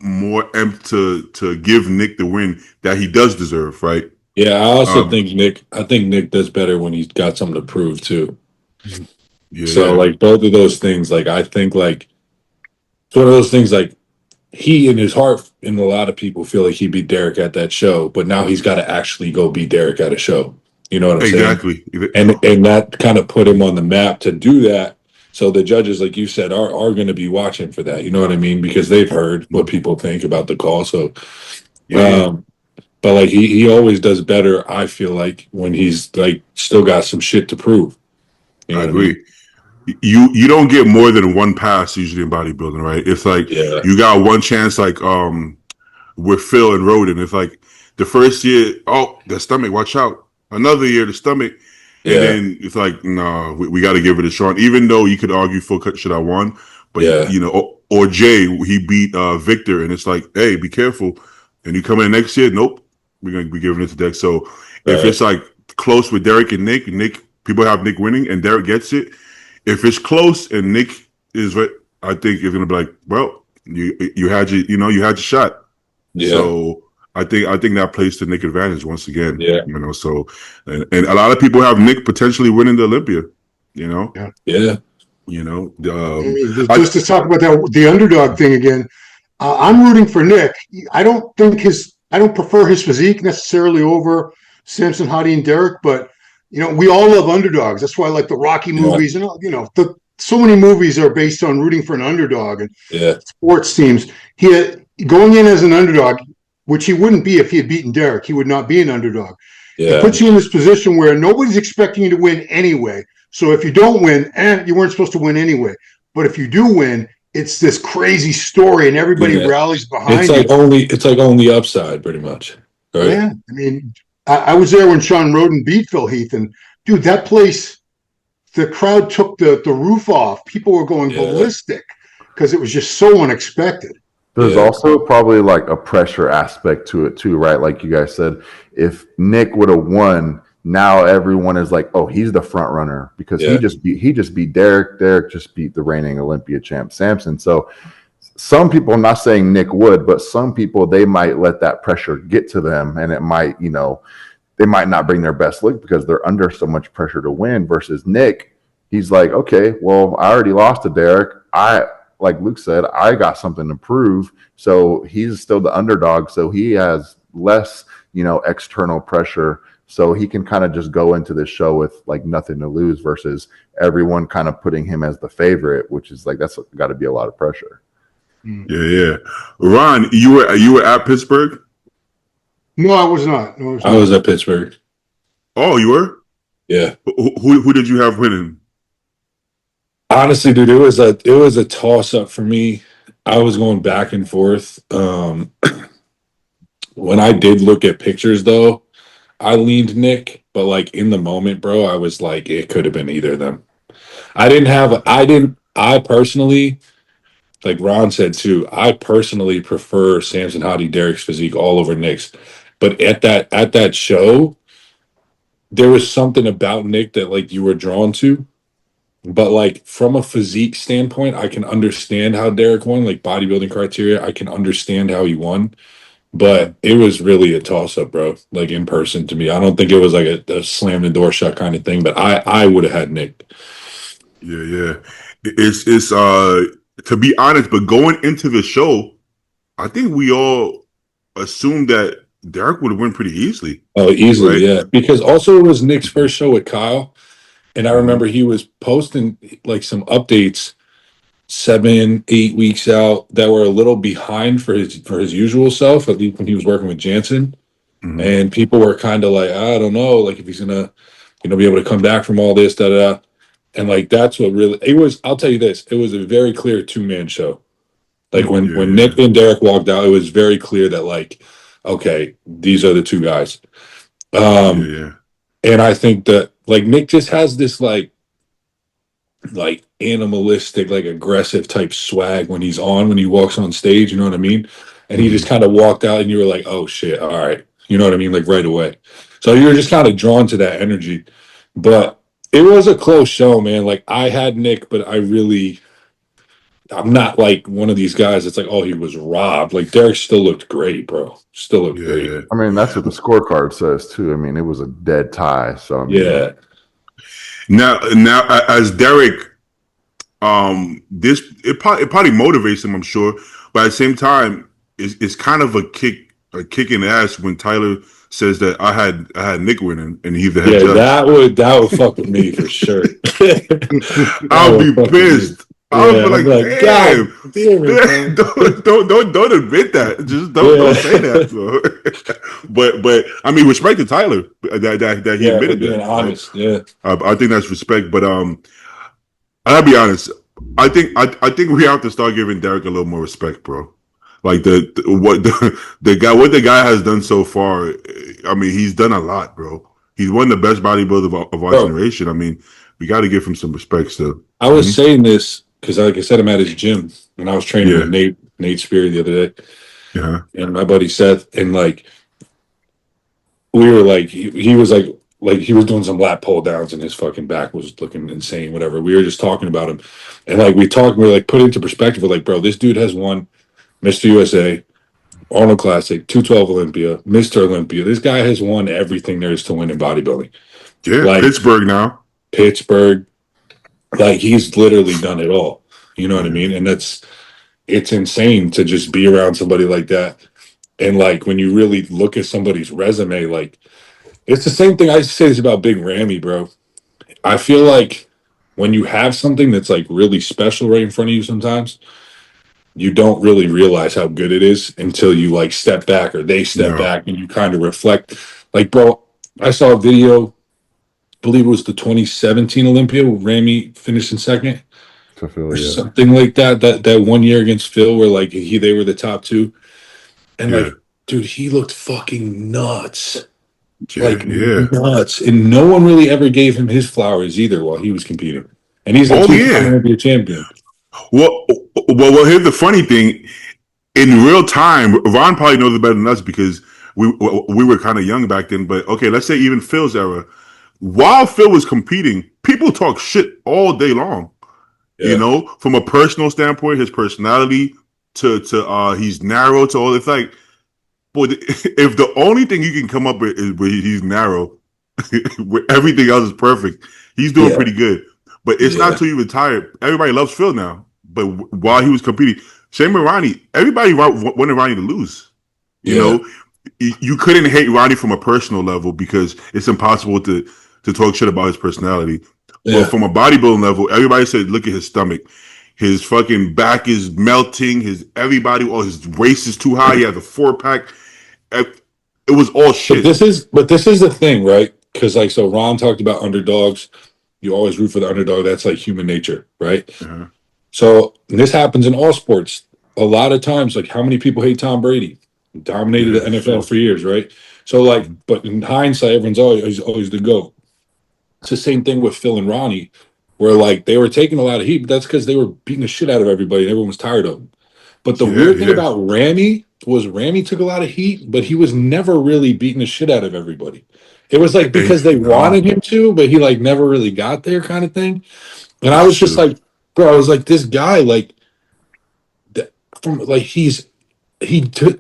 amped to give Nick the win that he does deserve, right? Yeah, I also think Nick does better when he's got something to prove too. Yeah. So like both of those things, like I think like it's one of those things like he in his heart and a lot of people feel like he beat Derek at that show, but now he's got to actually go beat Derek at a show. You know what I'm saying? Exactly. And that kind of put him on the map to do that. So the judges, like you said, are going to be watching for that. You know what I mean? Because they've heard what people think about the call. So, but like he always does better. I feel like when he's like still got some shit to prove. You know I agree. I mean? You don't get more than one pass usually in bodybuilding, right? It's like you got one chance, like with Phil and Roden. It's like the first year, the stomach, watch out. Another year, the stomach. And then it's like, no, we got to give it a shot. Even though you could argue Phil should have won, but you know, or Jay, he beat Victor, and it's like, hey, be careful. And you come in next year, nope, we're gonna be giving it to Dex. So if it's like close with Derek and Nick, people have Nick winning, and Derek gets it. If it's close and Nick is right, I think it's gonna be like, well, you had your shot. Yeah. So I think that plays to Nick advantage once again. Yeah. You know, so and a lot of people have Nick potentially winning the Olympia. You know. Yeah. You know. Just to talk about the underdog thing again, I'm rooting for Nick. I don't prefer his physique necessarily over Samson, Hadi, and Derek, but we all love underdogs. That's why I like the Rocky movies, and so many movies are based on rooting for an underdog and sports teams. He had, going in as an underdog, which he wouldn't be if he had beaten Derek. He would not be an underdog. It puts you in this position where nobody's expecting you to win anyway. So if you don't win, and you weren't supposed to win anyway, but if you do win, it's this crazy story, and everybody rallies behind you. It's like only upside, pretty much. Right? Yeah, I mean, I was there when Sean Roden beat Phil Heath, and dude, that place, the crowd took the roof off. People were going ballistic because it was just so unexpected. There's also probably like a pressure aspect to it too, right? Like you guys said, if Nick would have won, now everyone is like, oh, he's the front runner because he just beat Derek. Derek just beat the reigning Olympia champ Samson. So some people, I'm not saying Nick would, but some people, they might let that pressure get to them, and it might, they might not bring their best look because they're under so much pressure to win. Versus Nick, he's like, okay, well, I already lost to Derek. Like Luke said, I got something to prove. So he's still the underdog. So he has less, external pressure. So he can kind of just go into this show with like nothing to lose versus everyone kind of putting him as the favorite, which is like, that's got to be a lot of pressure. Yeah. Ron, you were at Pittsburgh? No, I was not. I was at Pittsburgh. Oh, you were? Yeah. Who did you have winning? Honestly, dude, it was a toss up for me. I was going back and forth. When I did look at pictures, though, I leaned Nick, but like in the moment, bro, I was like, it could have been either of them. I personally, like Ron said too, I personally prefer Samson Dauda Derek's physique all over Nick's. But at that show, there was something about Nick that like you were drawn to. But like from a physique standpoint, I can understand how Derek won, like bodybuilding criteria. I can understand how he won. But it was really a toss-up, bro, like in person to me. I don't think it was like a slam the door shut kind of thing, but I would have had Nick. Yeah. It's to be honest, but going into the show, I think we all assumed that Derek would have win pretty easily. Oh, easily, right? Yeah. Because also it was Nick's first show with Kyle. And I remember he was posting like some updates 7-8 weeks out that were a little behind for his usual self, at least when he was working with Jansen. Mm-hmm. And people were kind of like, I don't know, like if he's gonna, be able to come back from all this, da. And like that's what really it was. I'll tell you this, it was a very clear 2-man show. Like when Nick and Derek walked out, it was very clear that like, okay, these are the two guys. And I think that like Nick just has this like animalistic, like aggressive type swag when he walks on stage, you know what I mean? And he just kind of walked out and you were like, oh shit, all right. You know what I mean? Like right away. So you were just kind of drawn to that energy. But it was a close show, man. Like I had Nick, but I'm not like one of these guys that's like, oh, he was robbed. Like Derek still looked great, bro. Still looked great. I mean, that's what the scorecard says too. I mean, it was a dead tie. So I mean, Now, as Derek, it probably motivates him, I'm sure, but at the same time, it's kind of a kick in the ass when Tyler says that I had Nick winning and he's the head judge. that would fuck with me for sure. I'll be pissed. I'll be like, damn, don't admit that. Just don't say that, bro. but I mean, respect to Tyler that he admitted that. Honest, I think that's respect. But I'll be honest. I think we have to start giving Derek a little more respect, bro. Like what the guy has done so far. I mean, he's done a lot, bro. He's one of the best bodybuilders of our generation. I mean, we got to give him some respect still. I was saying this because, like I said, I'm at his gym and I was training with Nate Spear the other day. Yeah. And my buddy Seth, and like we were like, he was like he was doing some lat pull downs and his fucking back was looking insane, whatever. We were just talking about him. And like we were like put into perspective. We're like, bro, this dude has won Mr. USA, Arnold Classic, 212 Olympia, Mr. Olympia. This guy has won everything there is to win in bodybuilding. Yeah, like, Pittsburgh now. Pittsburgh. Like he's literally done it all. You know what I mean? And it's insane to just be around somebody like that. And like when you really look at somebody's resume, like It's the same thing. I used to say this about Big Rammy, bro. I feel like when you have something that's like really special right in front of you sometimes, you don't really realize how good it is until you like step back or they step No. back and you kind of reflect. Like, bro, I saw a video, I believe it was the 2017 Olympia where Ramy finished in second To feel, or yeah. something like that. That 1 year against Phil where like they were the top two. And Yeah. like, dude, he looked fucking nuts. Yeah. Like Yeah. nuts. And no one really ever gave him his flowers either while he was competing. And he's a Oh two-time yeah. Olympia champion. Well, here's the funny thing. In real time, Ron probably knows it better than us because we were kind of young back then. But okay, let's say even Phil's era. While Phil was competing, people talk shit all day long. Yeah. You know, from a personal standpoint, his personality to he's narrow to all. It's like, boy, if the only thing you can come up with is where he's narrow, where everything else is perfect, he's doing pretty good. But it's not until you retire. Everybody loves Phil now. But while he was competing, same with Ronnie. Everybody wanted Ronnie to lose. You know, you couldn't hate Ronnie from a personal level because it's impossible to talk shit about his personality. Yeah. But from a bodybuilding level, everybody said, look at his stomach. His fucking back is melting. His waist is too high. He has a 4-pack. It was all shit. But this is the thing, right? Because like, so Ron talked about underdogs. You always root for the underdog. That's like human nature, right? Uh-huh. So this happens in all sports. A lot of times, like how many people hate Tom Brady? He dominated the NFL for years, right? So like, but in hindsight, everyone's always the GOAT. It's the same thing with Phil and Ronnie, where like they were taking a lot of heat, but that's because they were beating the shit out of everybody and everyone was tired of them. But the weird thing about Ramy was Ramy took a lot of heat, but he was never really beating the shit out of everybody. It was like because they wanted him to, but he like never really got there kind of thing. And I was just like, bro, I was like, this guy, like, from like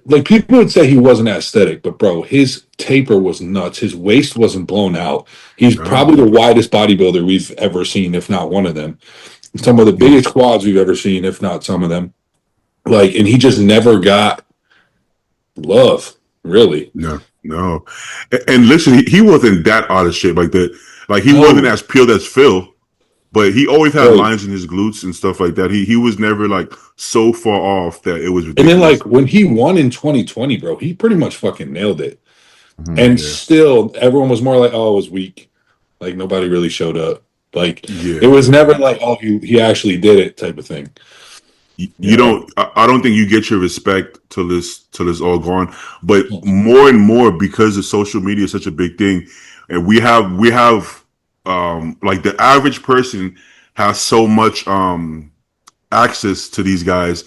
like people would say he wasn't aesthetic, but bro, his taper was nuts. His waist wasn't blown out. He's probably the widest bodybuilder we've ever seen, if not one of them. Some of the biggest quads we've ever seen, if not some of them. Like, and he just never got love, really. No. And listen, he wasn't that out of shit like that. Like he wasn't as peeled as Phil, but he always had lines in his glutes and stuff like that. He was never like so far off that it was ridiculous. And then like when he won in 2020, bro, he pretty much fucking nailed it. And still everyone was more like, oh, it was weak. Like nobody really showed up. Like it was never like, oh, he actually did it type of thing. You don't. I don't think you get your respect till this all gone. But more and more because of social media is such a big thing, and we have like the average person has so much access to these guys.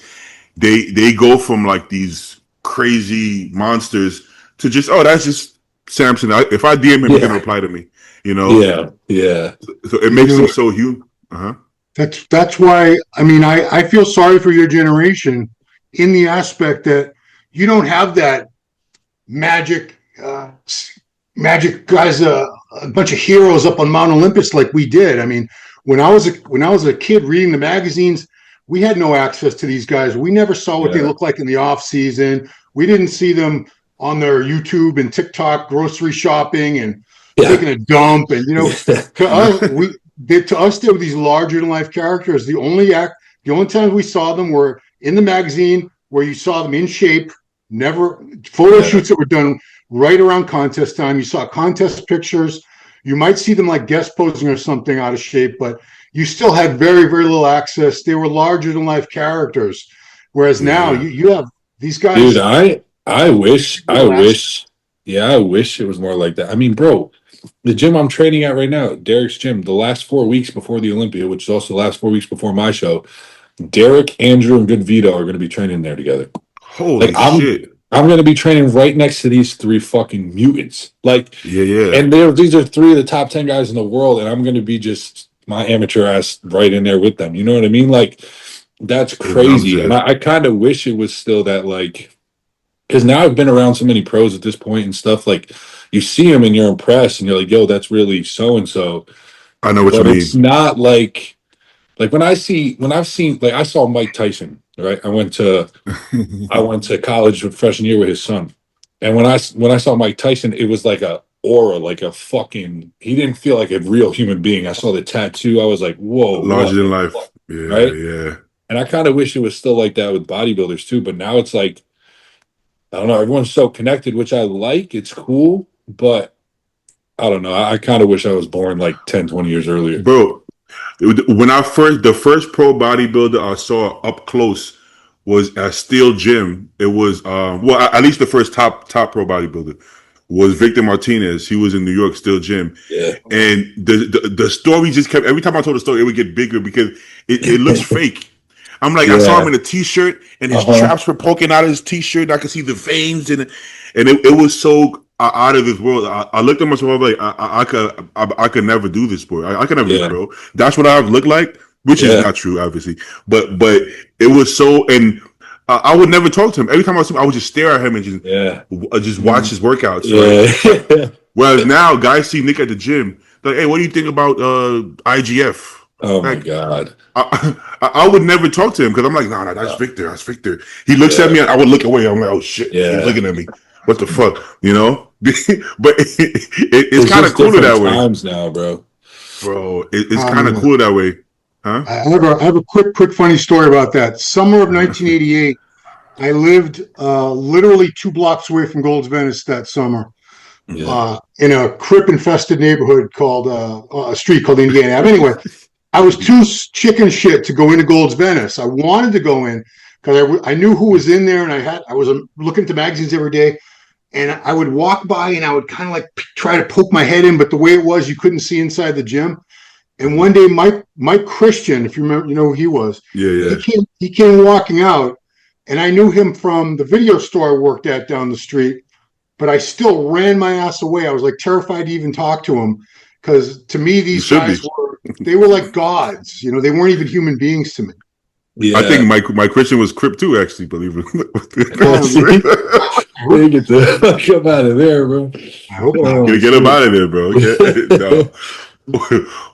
They go from like these crazy monsters to just that's just Samson. If I DM him, he's gonna reply to me. You know. Yeah. So it makes them so human. That's why, I mean, I feel sorry for your generation in the aspect that you don't have that magic guys, a bunch of heroes up on Mount Olympus like we did. I mean, when I was a kid reading the magazines, we had no access to these guys. We never saw what they looked like in the off season. We didn't see them on their YouTube and TikTok grocery shopping and taking a dump. And, you know, to us, they were these larger than life characters. The only times we saw them were in the magazine where you saw them in shape, never photo shoots that were done right around contest time. You saw contest pictures. You might see them like guest posing or something out of shape, but you still had very, very little access. They were larger than life characters. Whereas now you have these guys. Dude, I wish it was more like that. I mean, bro, the gym I'm training at right now, Derek's gym, the last 4 weeks before the Olympia, which is also the last 4 weeks before my show, Derek, Andrew, and Good Vito are going to be training there together. Holy shit. I'm going to be training right next to these 3 fucking mutants. Like, and these are 3 of the top 10 guys in the world, and I'm going to be just my amateur ass right in there with them. You know what I mean? Like, that's crazy. And I kind of wish it was still that, like, because now I've been around so many pros at this point and stuff, like, you see them and you're impressed and you're like, yo, that's really so-and-so. I know what you mean. It's not like when I saw Mike Tyson, right? I went to college freshman year with his son. And when I saw Mike Tyson, it was like aura, like a fucking. He didn't feel like a real human being. I saw the tattoo. I was like, whoa, Larger what than the life. fuck? Yeah, Right? yeah. And I kind of wish it was still like that with bodybuilders too. But now it's like, I don't know. Everyone's so connected, which I like. It's cool, but I don't know. I kind of wish I was born like 10, 20 years earlier. Bro, the first pro bodybuilder I saw up close was at Steel Gym. It was well, at least the first top pro bodybuilder was Victor Martinez. He was in New York Steel Gym. Yeah. And the story just kept, every time I told the story, it would get bigger because it looks fake. I'm like, I saw him in a t-shirt and his traps were poking out of his t-shirt. And I could see the veins and it was so out of this world. I looked at myself, I was like, I could never do this sport. I could never do pro. That's what I would look like, which is not true, obviously. But it was so, and I would never talk to him. Every time I see him, I would just stare at him and just watch his workouts. Right? Whereas now, guys see Nick at the gym, like, hey, what do you think about IGF? Oh like, my God. I would never talk to him because I'm like, no, that's Victor. That's Victor. He looks at me and I would look away. I'm like, oh shit, he's looking at me. What the fuck, you know? But it's kind of cooler that way. Times now, bro. It's kind of cooler that way, huh? I have a quick funny story about that. Summer of 1988, I lived literally 2 blocks away from Gold's Venice that summer. In a crip-infested neighborhood called a street called Indiana Ave. Anyway, I was too chicken shit to go into Gold's Venice. I wanted to go in because I knew who was in there, and I was looking at the magazines every day, and I would walk by and I would kind of like try to poke my head in, but the way it was, you couldn't see inside the gym. And one day, Mike Christian, if you remember, you know who he was. Yeah. He came walking out, and I knew him from the video store I worked at down the street. But I still ran my ass away. I was like terrified to even talk to him because to me, these guys were like gods. You know, they weren't even human beings to me. Yeah. I think my Christian was Crip too, actually, believe it. Get the fuck up out of there, bro. I hope not. Get him out of there, bro. No.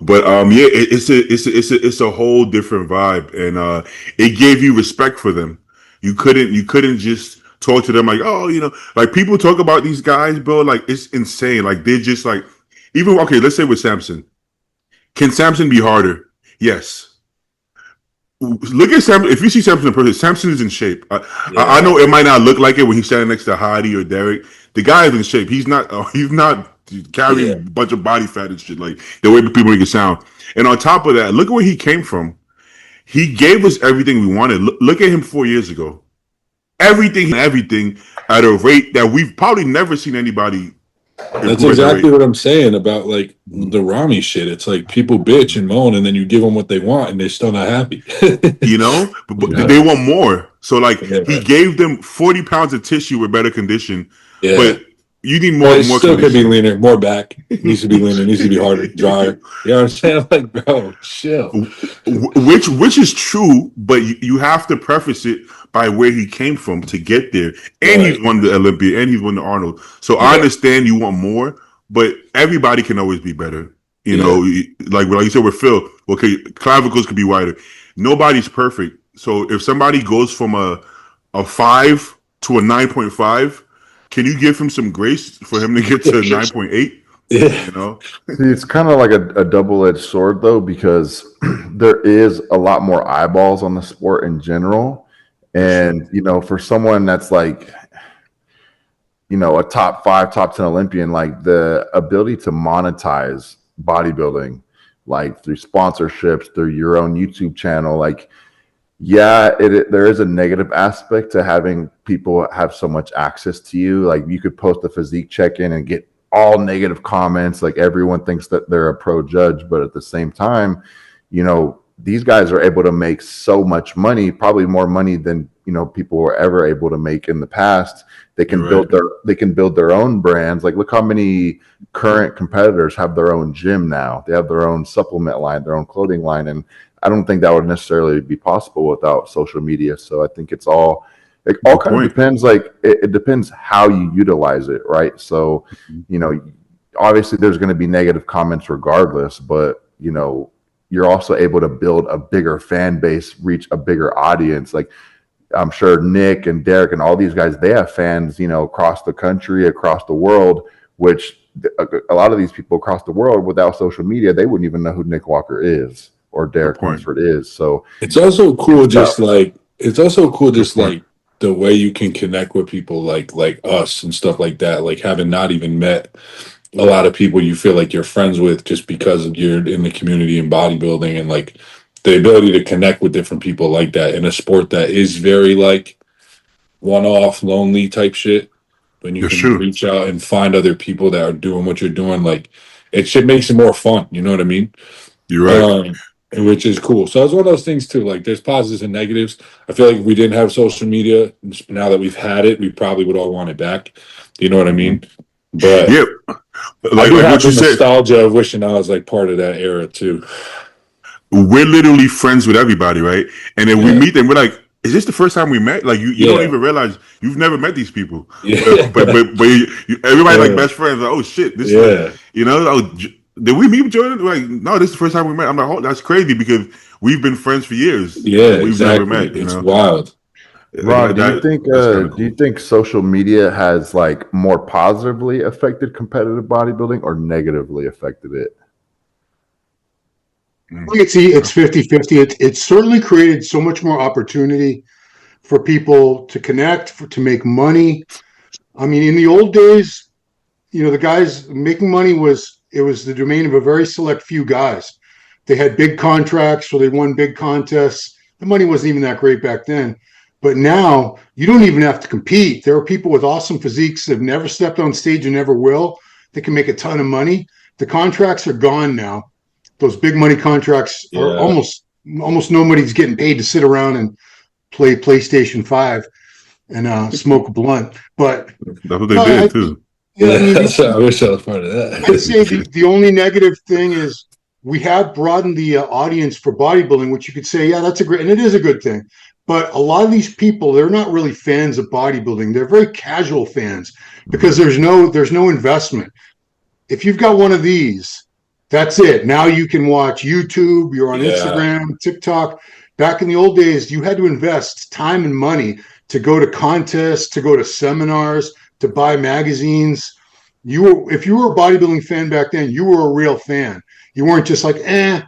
But it's a whole different vibe, and it gave you respect for them. You couldn't just talk to them like, oh, you know, like people talk about these guys, bro, like it's insane. Like they're just like, even, okay, let's say with Samson. Can Samson be harder? Yes. Look at Samson. If you see Samson in person, Samson is in shape. I know it might not look like it when he's standing next to Heidi or Derek. The guy is in shape. He's not carrying a bunch of body fat and shit, like the way people make it sound. And on top of that, look at where he came from. He gave us everything we wanted. Look at him 4 years ago. Everything at a rate that we've probably never seen anybody. That's exactly what I'm saying about like the Rami shit. It's like people bitch and moan, and then you give them what they want, and they're still not happy. You know, but they want more. So like he gave them 40 pounds of tissue with better condition, but you need more. More still could be leaner, more back. Needs to be leaner. Needs to be harder, drier. You know what I'm saying? Like, bro, chill. Which is true, but you have to preface it by where he came from to get there. And he's won the Olympia, and he's won the Arnold. So I understand you want more, but everybody can always be better. You know, like you said with Phil, okay, clavicles could be wider. Nobody's perfect. So if somebody goes from a 5 to a 9.5, can you give him some grace for him to get to 9.8? Yeah. You know? See, it's kind of like a double-edged sword, though, because there is a lot more eyeballs on the sport in general. And, you know, for someone that's like, you know, a top 5, top 10 Olympian, like the ability to monetize bodybuilding, like through sponsorships, through your own YouTube channel, like, there is a negative aspect to having people have so much access to you. Like you could post a physique check-in and get all negative comments. Like everyone thinks that they're a pro judge, but at the same time, you know, these guys are able to make so much money, probably more money than, you know, people were ever able to make in the past. They can build their own brands. Like look how many current competitors have their own gym now. They have their own supplement line, their own clothing line, and I don't think that would necessarily be possible without social media. So I think it all kind of depends. Like it depends how you utilize it, right? So, you know, obviously there's going to be negative comments regardless, but you know, you're also able to build a bigger fan base, reach a bigger audience. Like I'm sure Nick and Derek and all these guys, they have fans, you know, across the country, across the world, which a lot of these people across the world, without social media, they wouldn't even know who Nick Walker is or Derek Lunsford is. So it's also cool, just like the way you can connect with people like us and stuff like that, like having not even met a lot of people you feel like you're friends with just because you're in the community in bodybuilding, and like the ability to connect with different people like that in a sport that is very like one-off, lonely type shit. When you can reach out and find other people that are doing what you're doing, like it shit makes it more fun. You know what I mean? You're right. Which is cool. So it's one of those things too. Like there's positives and negatives. I feel like if we didn't have social media, now that we've had it, we probably would all want it back. You know what I mean? But yeah, I do have the nostalgia of wishing I was like part of that era too. We're literally friends with everybody, right? And then we meet them, we're like, is this the first time we met? Like you don't even realize you've never met these people. Yeah. But everybody like best friends. Like, oh shit, this is you know. Oh, did we meet Jordan? Like, no, this is the first time we met. I'm like, oh, that's crazy because we've been friends for years. Yeah, we've never met. It's wild. Ron, do you think social media has like more positively affected competitive bodybuilding or negatively affected it? I think it's 50-50. It's certainly created so much more opportunity for people to connect, to make money. I mean, in the old days, you know, the guys making money was the domain of a very select few guys. They had big contracts, so they won big contests. The money wasn't even that great back then. But now you don't even have to compete. There are people with awesome physiques that have never stepped on stage and never will. They can make a ton of money. The contracts are gone now. Those big money contracts are almost nobody's getting paid to sit around and play PlayStation 5 and smoke a blunt. But that's what they did too. Yeah, I mean, I wish I was part of that. I'd say the only negative thing is we have broadened the audience for bodybuilding, which you could say, yeah, that's and it is a good thing. But a lot of these people, they're not really fans of bodybuilding. They're very casual fans because there's no investment. If you've got one of these, that's it. Now you can watch YouTube, you're on Instagram, TikTok. Back in the old days, you had to invest time and money to go to contests, to go to seminars, to buy magazines. If you were a bodybuilding fan back then, you were a real fan. You weren't just like, eh.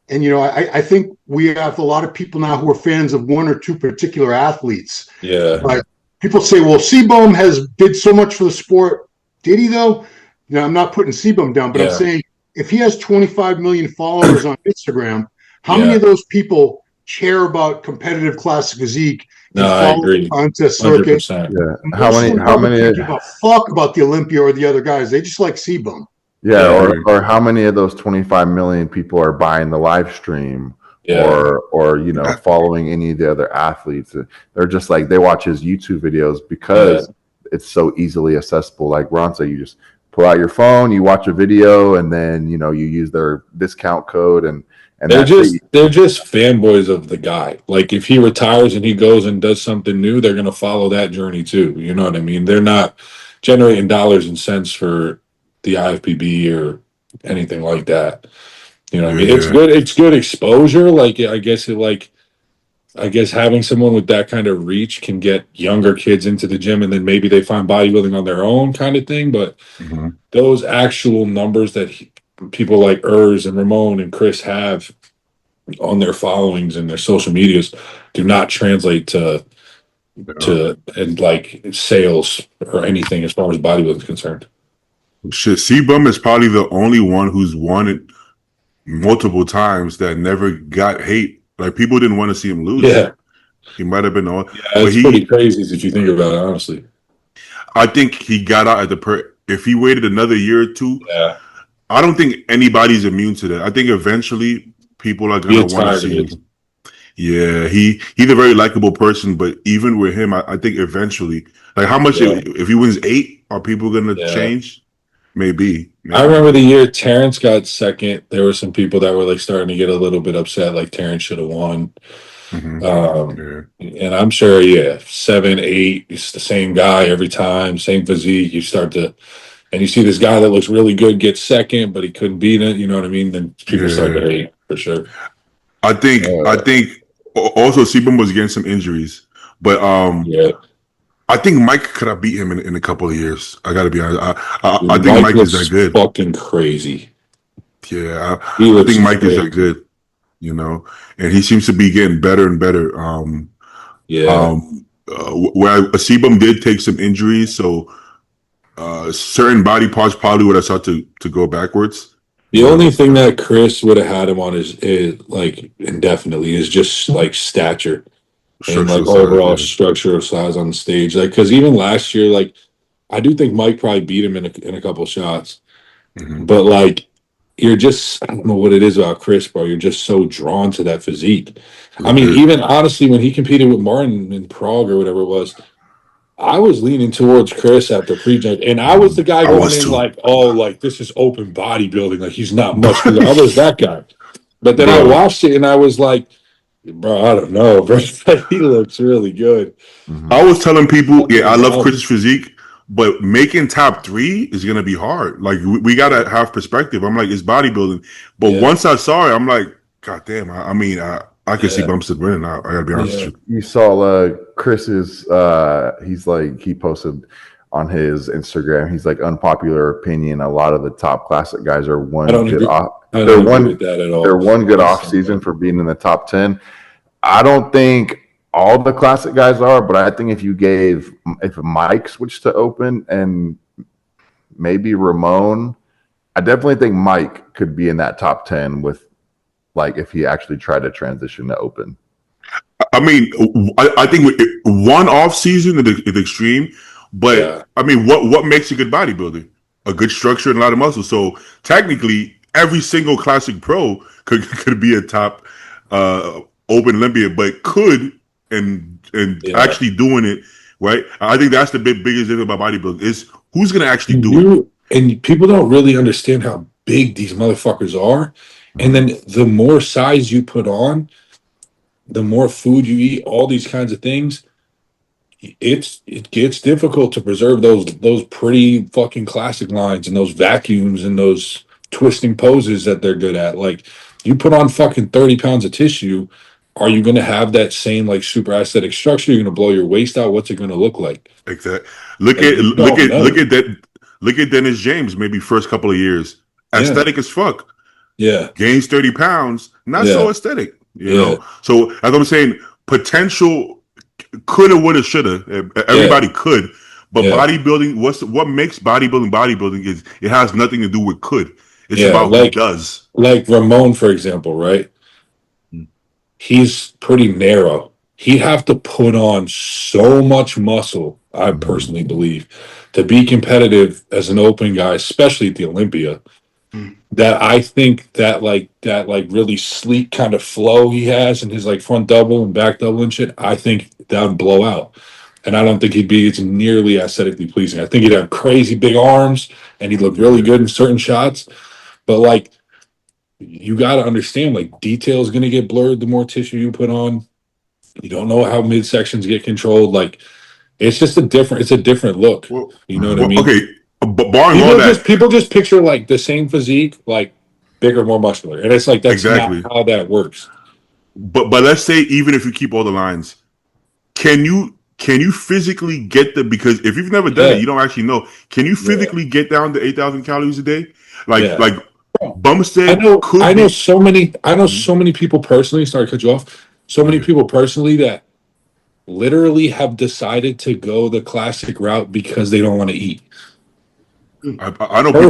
And, you know, I think we have a lot of people now who are fans of one or two particular athletes. Yeah. Like people say, well, C-Bum did so much for the sport. Did he though? You know, I'm not putting C-Bum down, but I'm saying if he has 25 million followers on Instagram, how many of those people care about competitive classic physique? No, I agree. Contest circuit. Yeah. How many give a fuck about the Olympia or the other guys? They just like C-Bum. Yeah, or how many of those 25 million people are buying the live stream or you know, following any of the other athletes? They're just like, they watch his YouTube videos because it's so easily accessible. Like Ron said, you just pull out your phone, you watch a video, and then, you know, you use their discount code and they're just fanboys of the guy. Like if he retires and he goes and does something new, they're gonna follow that journey too. You know what I mean? They're not generating dollars and cents for the IFBB or anything like that. You know what I mean? It's good exposure. Like I guess having someone with that kind of reach can get younger kids into the gym, and then maybe they find bodybuilding on their own kind of thing. But those actual numbers that people like Urs and Ramon and Chris have on their followings and their social medias do not translate to like sales or anything as far as bodybuilding is concerned. Shit, C-Bum is probably the only one who's won it multiple times that never got hate. Like people didn't want to see him lose. Yeah, he might have been on. Yeah, it's pretty crazy if you think about it, honestly. I think he got out at if he waited another year or two. Yeah, I don't think anybody's immune to that. I think eventually people are gonna want to see him. Yeah, he's a very likable person, but even with him, I think eventually, like how much if he wins 8, are people gonna change? Maybe. I remember the year Terrence got second. There were some people that were like starting to get a little bit upset, like Terrence should have won. And I'm sure, 7, 8, it's the same guy every time, same physique. You start to, and you see this guy that looks really good get second, but he couldn't beat it. You know what I mean? Then people start to hate for sure. I think also C-Bum was getting some injuries, but I think Mike could have beat him in a couple of years. I got to be honest. I Dude, think Mike is that good. Fucking crazy. Yeah, He I looks think Mike is crazy. that good. You know, and he seems to be getting better and better. Yeah. Where Asibam did take some injuries, so certain body parts probably would have started to go backwards. The only thing that Chris would have had him on is like indefinitely is just like stature and like Structural overall size, structure of size on the stage. Like, because even last year, like I do think Mike probably beat him in a couple shots, yeah. Mhm. but like you're just, I don't know what it is about Chris, bro. You're just so drawn to that physique. I mean, even honestly, when he competed with Martin in Prague or whatever it was, I was leaning towards Chris after prejudge, and I was the guy I going was in too. like, "Oh, like this is open bodybuilding. Like he's not muscular." I was that guy, but then I Bro, watched it and I was like, "Bro, I don't know, bro. He looks really good." I was telling people, yeah, I love Wow. Chris's physique, but making top 3 is gonna be hard. Like we gotta have perspective. I'm like, it's bodybuilding, but Yeah. once I saw it, I'm like, God damn. I mean, I could see Yeah. Bumstead winning. I gotta be honest Yeah. with You saw Chris's he's like he posted on his Instagram, he's like unpopular opinion. A lot of the top classic guys are I don't agree. I they're don't agree one with that at all. they're one good off season for being in the top 10. I don't think all the classic guys are, but I think if Mike switched to open and maybe Ramon, I definitely think Mike could be in that top 10 with like if he actually tried to transition to open. I mean, I think one off season is extreme, but Yeah. I mean, what makes a good bodybuilder? A good structure and a lot of muscle. So technically, every single classic pro could be a top open Olympia, but could and Yeah. actually doing it right. I think that's the biggest thing about bodybuilding is who's going to actually do it. And people don't really understand how big these motherfuckers are. And then the more size you put on, the more food you eat, all these kinds of things, it gets difficult to preserve those pretty fucking classic lines and those vacuums and those twisting poses that they're good at. Like you put on fucking 30 pounds of tissue, are you gonna have that same like super aesthetic structure? You're gonna blow your waist out? What's it gonna look like? Exactly. Look Like, at you look don't at know. look at that. Look at Dennis James. Maybe first couple of years, Yeah. aesthetic as fuck. Yeah. Gains 30 pounds, not Yeah. so aesthetic, you Yeah. know. So as I'm saying, potential coulda, woulda, shoulda. Everybody could, but Yeah. bodybuilding. What makes bodybuilding is it has nothing to do with could. It's Yeah, about who does. like Ramon, for example, right? He's pretty narrow. He'd have to put on so much muscle, I personally believe, to be competitive as an open guy, especially at the Olympia. That I think that really sleek kind of flow he has in his like front double and back double and shit, I think that would blow out. And I don't think he'd be as nearly aesthetically pleasing. I think he'd have crazy big arms and he'd look really good in certain shots. But like you got to understand, like detail is going to get blurred the more tissue you put on. You don't know how midsections get controlled. Like it's just a different look. Well, You know what I mean? Okay, but barring all that, People just picture like the same physique, like bigger, more muscular, and it's like that's exactly. not how that works. But let's say even if you keep all the lines, can you physically get the, because if you've never done it, you don't actually know. Can you physically get down to 8,000 calories a day? Like Bumstead I know so many people personally, sorry to cut you off. So many people personally that literally have decided to go the classic route because they don't want to eat. I know people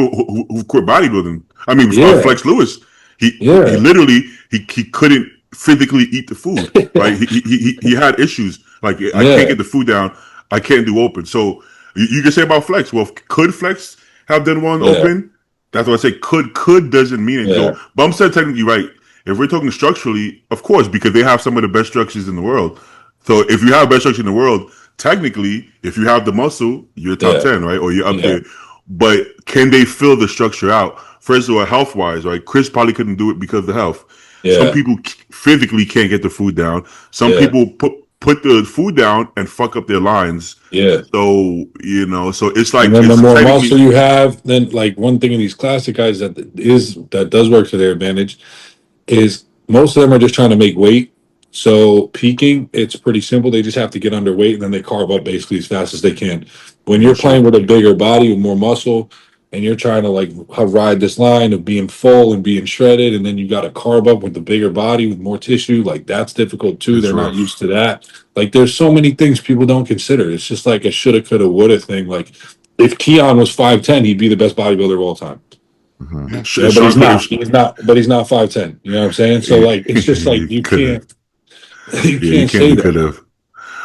who quit bodybuilding. I mean, Flex Lewis, he literally he couldn't physically eat the food. Right, he had issues. Like I can't get the food down. I can't do open. So you can say about Flex. Well, could Flex have done one open? That's what I say. Could doesn't mean it. So Bumstead technically right. If we're talking structurally, of course, because they have some of the best structures in the world. So if you have best structure in the world, technically, if you have the muscle, you're top 10, right? Or you're up there. But can they fill the structure out? First of all, health-wise, right? Chris probably couldn't do it because of the health. Yeah. Some people physically can't get the food down. Some people put the food down and fuck up their lines. Yeah. So, you know, so it's like... And then the more muscle you have, then like one thing in these classic guys that does work to their advantage is most of them are just trying to make weight So peaking, it's pretty simple. They just have to get underweight and then they carb up basically as fast as they can. When you're playing with a bigger body with more muscle and you're trying to like ride this line of being full and being shredded, and then you got to carb up with the bigger body with more tissue, like that's difficult too. They're not used to that. Like there's so many things people don't consider. It's just like a shoulda, coulda, woulda thing. Like if Keon was 5'10", he'd be the best bodybuilder of all time. Mm-hmm. Yeah, but he's not 5'10". You know what I'm saying? So like it's just like you can't say that.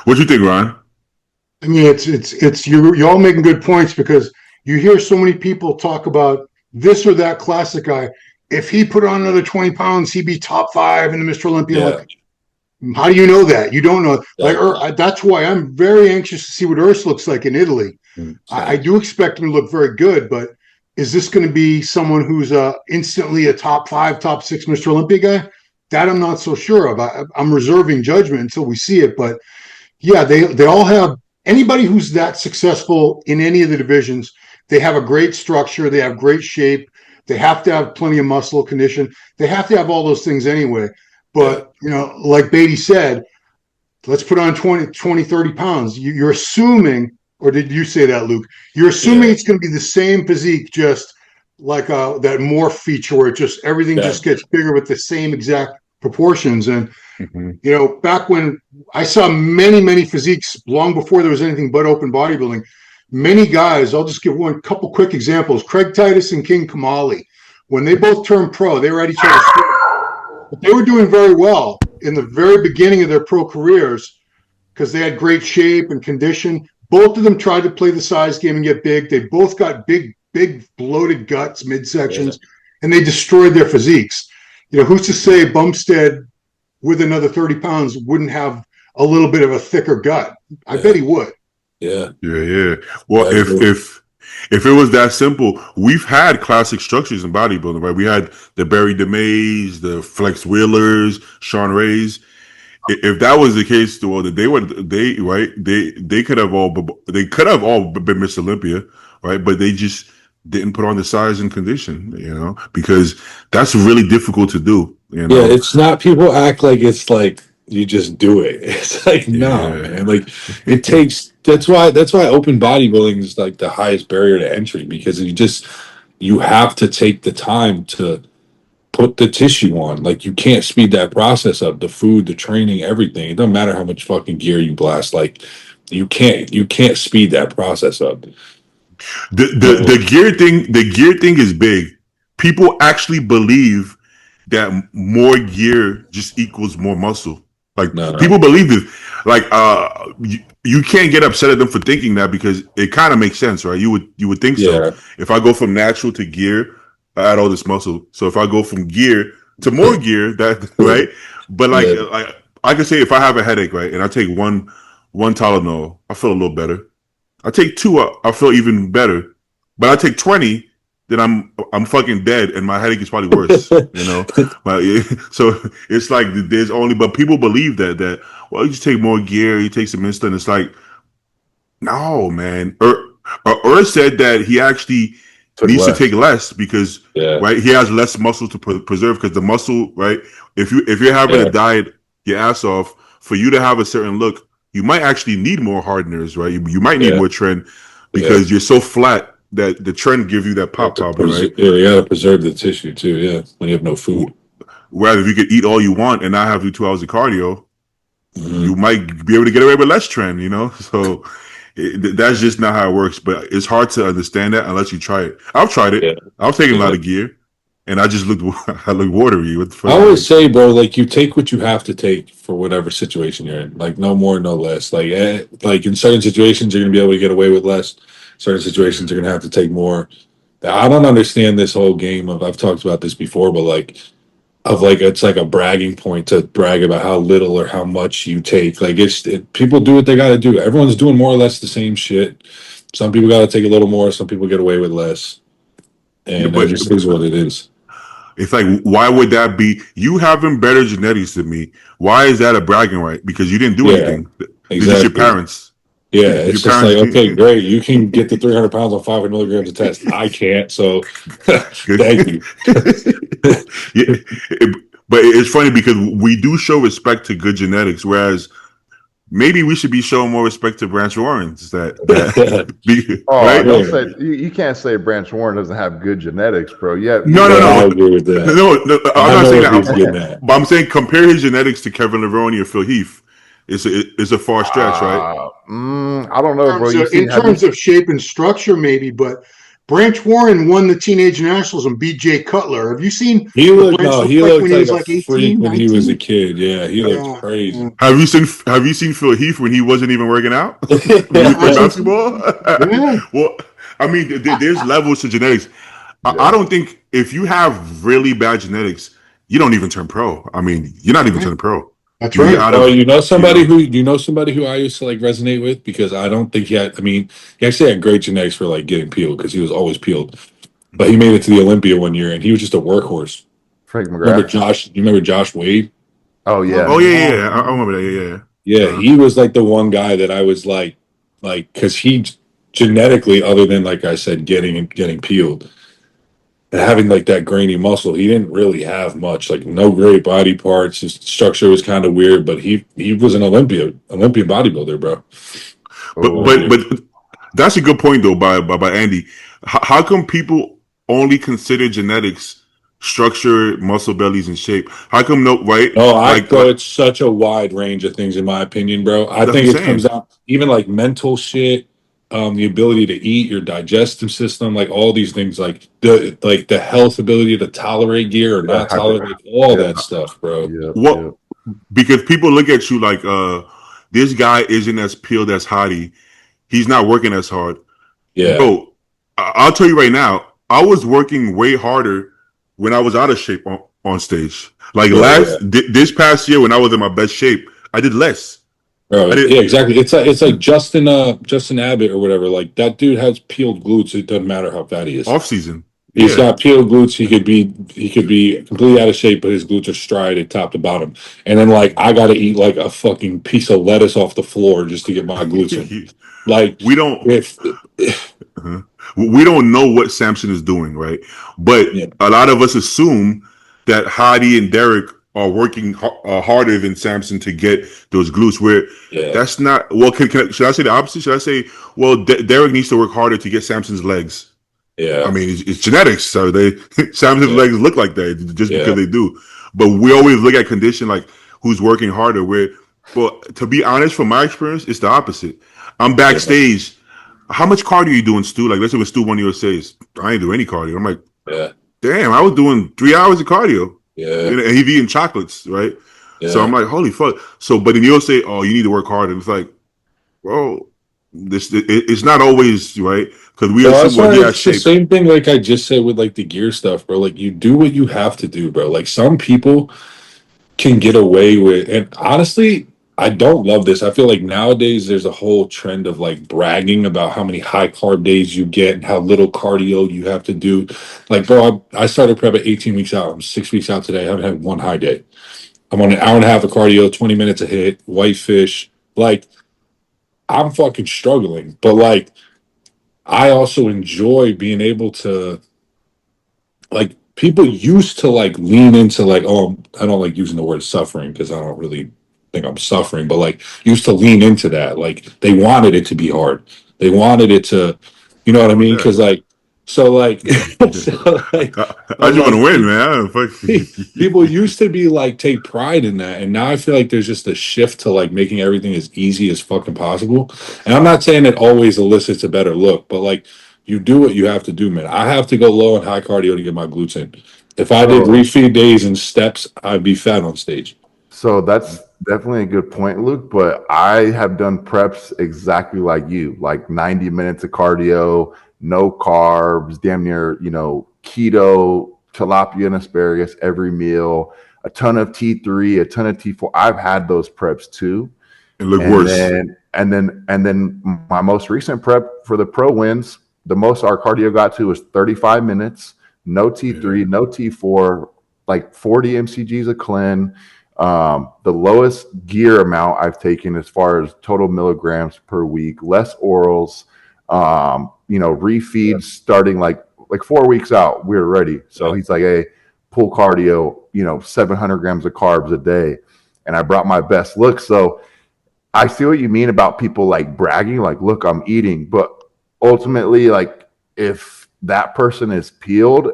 What you think, Ryan? I mean, it's you're all making good points, because you hear so many people talk about this or that classic guy. If he put on another 20 pounds, he'd be top 5 in the Mr. Olympia. Yeah. Like, how do you know that? You don't know. Like, that's why I'm very anxious to see what Urs looks like in Italy. I do expect him to look very good, but is this going to be someone who's instantly a top 5, top 6 Mr. Olympia guy? That I'm not so sure of. I'm reserving judgment until we see it. But yeah, they all have, anybody who's that successful in any of the divisions, they have a great structure. They have great shape. They have to have plenty of muscle condition. They have to have all those things anyway. But, you know, like Beatty said, let's put on 20, 30 pounds. You're assuming, or did you say that, Luke? You're assuming it's going to be the same physique, just like that morph feature where it just everything just gets bigger with the same exact proportions. And, you know, back when I saw many physiques long before there was anything but open bodybuilding, many guys, I'll just give couple quick examples. Craig Titus and King Kamali, when they both turned pro, they were at each other's feet. But they were doing very well in the very beginning of their pro careers because they had great shape and condition. Both of them tried to play the size game and get big. They both got big bloated guts, midsections, and they destroyed their physiques. You know, who's to say Bumstead with another 30 pounds wouldn't have a little bit of a thicker gut? I bet he would. Yeah. Well, if it was that simple, we've had classic structures in bodybuilding, right? We had the Barry DeMays, the Flex Wheelers, Sean Rays. If that was the case, well, they could have all been Miss Olympia, right? But they just didn't put on the size and condition, you know, because that's really difficult to do. You know? Yeah, it's not. People act like it's like you just do it. It's like no, man. Like it takes. That's why open bodybuilding is like the highest barrier to entry, because you have to take the time to put the tissue on. Like you can't speed that process up. The food, the training, everything. It doesn't matter how much fucking gear you blast. Like you can't speed that process up. The gear thing is big. People actually believe that more gear just equals more muscle. Like people believe this. Like you can't get upset at them for thinking that, because it kind of makes sense, right? You would think so. If I go from natural to gear, I add all this muscle. So if I go from gear to more gear, that right? But like I can say, if I have a headache, right, and I take one Tylenol, I feel a little better. I take 2, I feel even better. But I take 20, then I'm fucking dead, and my headache is probably worse. You know, so it's like there's only, but people believe that well, you just take more gear, you take some insulin. It's like, no, man. Urs said that he actually needs to take less because right, he has less muscle to preserve, because the muscle, right, if you're having a diet your ass off, for you to have a certain look, you might actually need more hardeners, right? You might need more trend, because you're so flat that the trend gives you that pop, right? Yeah, you gotta preserve the tissue too, when you have no food. Whereas if you could eat all you want and not have to do 2 hours of cardio, you might be able to get away with less trend, you know? So that's just not how it works, but it's hard to understand that unless you try it. I've tried it. I was taking a lot of gear, and I just looked watery. What the fuck? I always say, bro, like you take what you have to take for whatever situation you're in. Like no more, no less. Like in certain situations, you're gonna be able to get away with less. Certain situations, you're gonna have to take more. I don't understand this whole game of, I've talked about this before, but it's like a bragging point to brag about how little or how much you take. Like people do what they got to do. Everyone's doing more or less the same shit. Some people got to take a little more. Some people get away with less. And that just is what it is. It's like, why would that be? You having better genetics than me. Why is that a bragging right? Because you didn't do anything. Exactly. It's just your parents. Yeah, it's just like, okay, great. You can get the 300 pounds on 500 milligrams of test. I can't, so thank you. But it's funny because we do show respect to good genetics, whereas maybe we should be showing more respect to Branch Warrens. Oh, Right? don't say you can't say Branch Warren doesn't have good genetics, bro. Yeah, No, Yeah, no, I no, agree with that. no. I'm I not know saying what he's that. getting at. But I'm saying compare his genetics to Kevin Levrone or Phil Heath. It's a far stretch, right? I don't know, bro. In terms of shape and structure, maybe, but Branch Warren won the Teenage Nationals and beat Jay Cutler. Have you seen He what looked Branch no, looked he like looked when he like was a like freak 18, when he was a 19? kid. Yeah, he looked Yeah. crazy. Have you seen Phil Heath when he wasn't even working out? When he Yeah, played basketball? yeah. Well, I mean, there's levels to genetics. I don't think if you have really bad genetics, you don't even turn pro. I mean, you're not even turning pro. That's You right. out Oh, of you know somebody who I used to like resonate with because I don't think he had. I mean, he actually had great genetics for like getting peeled because he was always peeled. But he made it to the Olympia one year and he was just a workhorse. Frank Remember McGrath. Josh? You remember Josh Wade? Oh Oh yeah, yeah. I remember that. Yeah. Yeah, Uh-huh. he was like the one guy that I was like, because he genetically, other than like I said, getting peeled, and having like that grainy muscle, he didn't really have much. Like no great body parts. His structure was kind of weird, but he was an Olympia bodybuilder, bro. But oh, but but that's a good point though by Andy. How come people only consider genetics, structure, muscle bellies, and shape? How come no right? No, Like it's such a wide range of things in my opinion, bro. I that's what think I'm it comes saying. down even like mental shit, the ability to eat, your digestive system, like all these things, like the health ability to tolerate gear or yeah, not tolerate, like all yeah, that stuff, bro. yep, What yep. because people look at you like this guy isn't as peeled as Hottie. He's not working as hard. Yeah. Bro, I'll tell you right now, I was working way harder when I was out of shape on stage. Like Yeah. this past year when I was in my best shape, I did less. I Bro, did yeah, exactly. It's like Justin Abbott or whatever. Like that dude has peeled glutes. It doesn't matter how fat he is. off season. He's Yeah. got peeled glutes. He could be completely out of shape, but his glutes are striated top to bottom. And then like I gotta eat like a fucking piece of lettuce off the floor just to get my glutes in. Like we don't if uh-huh. We don't know what Samson is doing, right? But yeah, a lot of us assume that Hadi and Derek are working harder than Samson to get those glutes. Where yeah, that's not. Well, should I say the opposite? Should I say, well, Derek needs to work harder to get Samson's legs? I yeah, mean, it's genetics. So Samson's yeah, legs look like that just because yeah, they do. But we always look at condition like who's working harder. Where, well, to be honest, from my experience, it's the opposite. I'm yeah, backstage. How much cardio are you doing, Stu? Like, let's say when Stu one of you says, I ain't do any cardio. I'm like, yeah, damn, I was doing 3 hours of cardio. yeah, And he's eating chocolates, right? So I'm yeah. like, holy fuck. So, but then you'll say, oh, you need to work harder. And it's like, well, it's not always, right? Because we No, assume, that's well, why he has it's the shape. same thing like I just said with like the gear stuff, bro. Like you do what you have to do, bro. Like some people can get away with, and honestly, I don't love this. I feel like nowadays there's a whole trend of like bragging about how many high carb days you get and how little cardio you have to do. Like, bro, I started prep at 18 weeks out. I'm 6 weeks out today. I haven't had one high day. I'm on an hour and a half of cardio, 20 minutes a hit, whitefish. Like, I'm fucking struggling, but like, I also enjoy being able to like people used to like lean into like, oh, I don't like using the word suffering because I don't really think I'm suffering, but like used to lean into that. Like they wanted it to be hard. They wanted it to, you know what I mean? Yeah. Because like, so like, so like, I but just want to like win, man. people used to be like take pride in that, and now I feel like there's just a shift to like making everything as easy as fucking possible. And I'm not saying it always elicits a better look, but like you do what you have to do, man. I have to go low on high cardio to get my glutes in. If I did So, refeed days and steps, I'd be fat on stage. so that's definitely a good point, Luke. But I have done preps exactly like you, like 90 minutes of cardio, no carbs, damn near, keto, tilapia and asparagus every meal, a ton of T3, a ton of T4. I've had those preps too. And look And worse. then my most recent prep for the pro wins, the most our cardio got to was 35 minutes, no T3, Yeah. no T4, like 40 mcgs of clean. The lowest gear amount I've taken as far as total milligrams per week, less orals, refeeds starting like 4 weeks out, we were ready. So he's like, hey, pull cardio, 700 grams of carbs a day, and I brought my best look. So I see what you mean about people like bragging, like, look, I'm eating. But ultimately, like, if that person is peeled,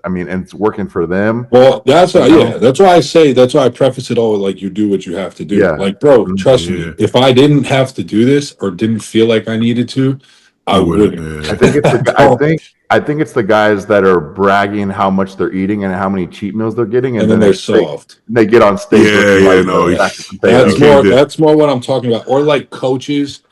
and it's working for them. Well, that's that's why I preface it all with, like, you do what you have to do. Yeah. Like, bro, trust me, if I didn't have to do this or didn't feel like I needed to, I wouldn't. I think it's the guys that are bragging how much they're eating and how many cheat meals they're getting, and then they're soft. They get on stage. That's more what I'm talking about. Or like coaches,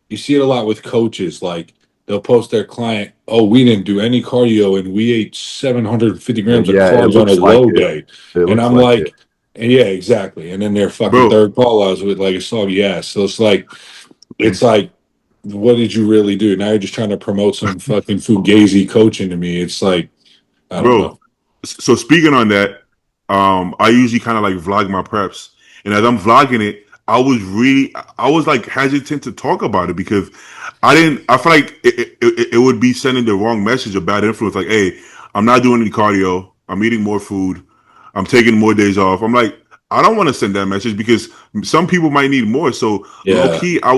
you see it a lot with coaches. Like, they'll post their client, oh, we didn't do any cardio and we ate 750 grams of carbs on a low day. And I'm like, yeah, exactly. And then they're fucking third call outs with like a soggy ass. So it's like, what did you really do? Now you're just trying to promote some fucking fugazi coaching to me. It's like, I don't know. So speaking on that, I usually kind of like vlog my preps. And as I'm vlogging it, I was like hesitant to talk about it because I feel like it would be sending the wrong message, a bad influence. Like, hey, I'm not doing any cardio. I'm eating more food. I'm taking more days off. I'm like, I don't want to send that message because some people might need more. So low key, I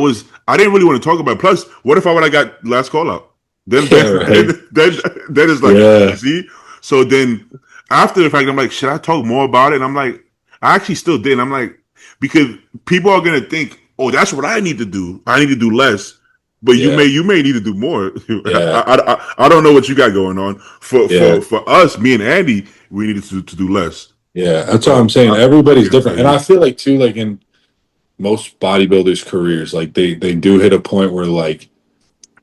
didn't really want to talk about it. Plus, what if I would have got last call out? Then it's like, see? So then after the fact, I'm like, should I talk more about it? And I'm like, I actually still did. I'm like, because people are gonna think, oh, that's what I need to do. I need to do less, but you may need to do more. I don't know what you got going on. For us, me and Andy, we needed to do less. Yeah, that's what I'm saying. Everybody's different, and I feel like too, like in most bodybuilders' careers, like they do hit a point where like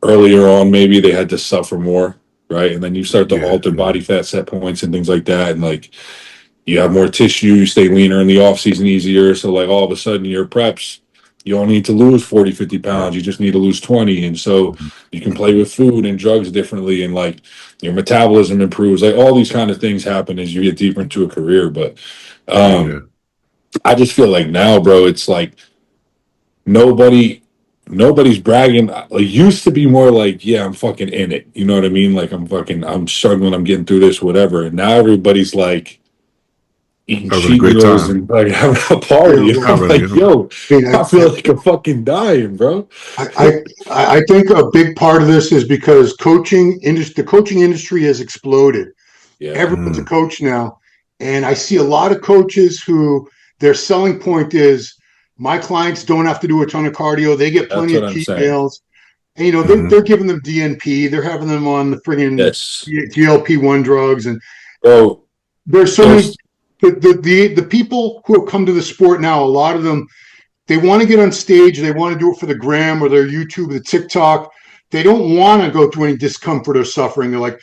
earlier on maybe they had to suffer more, right? And then you start to alter body fat set points and things like that, and like you have more tissue, you stay leaner in the off season easier. So like all of a sudden your preps, you don't need to lose 40, 50 pounds. You just need to lose 20. And so you can play with food and drugs differently. And like your metabolism improves. Like all these kind of things happen as you get deeper into a career. But I just feel like now, bro, it's like nobody's bragging. Like used to be more like, yeah, I'm fucking in it. You know what I mean? Like I'm struggling. I'm getting through this, whatever. And now everybody's like, eating cheat meals and like having a party. And I'm like, yo, I feel like I'm fucking dying, bro. I think a big part of this is because the coaching industry has exploded. Yeah. Everyone's a coach now. And I see a lot of coaches who their selling point is my clients don't have to do a ton of cardio. They get plenty of cheat meals. And they're giving them DNP. They're having them on the friggin' GLP-1 drugs. And there's so many. The people who have come to the sport now, a lot of them, they want to get on stage. They want to do it for the gram or their YouTube, the TikTok. They don't want to go through any discomfort or suffering. They're like,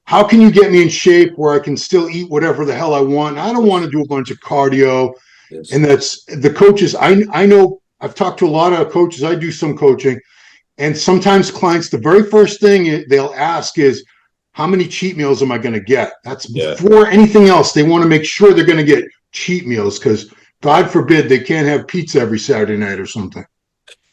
how can you get me in shape where I can still eat whatever the hell I want? I don't want to do a bunch of cardio. Yes. And that's the coaches. I know I've talked to a lot of coaches. I do some coaching. And sometimes clients, the very first thing they'll ask is, how many cheat meals am I going to get? That's before anything else. They want to make sure they're going to get cheat meals because God forbid they can't have pizza every Saturday night or something.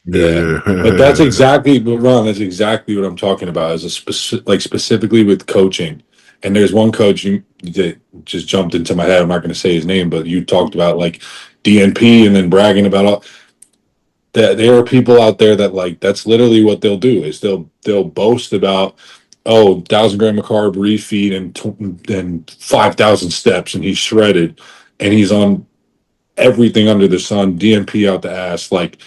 Yeah, but that's exactly what I'm talking about. As specifically with coaching. And there's one coach that just jumped into my head. I'm not going to say his name, but you talked about like DNP and then bragging about all that. There are people out there that like that's literally what they'll do is they'll boast about. 1,000 gram of carb refeed and 5,000 steps, and he's shredded, and he's on everything under the sun, DNP out the ass. Like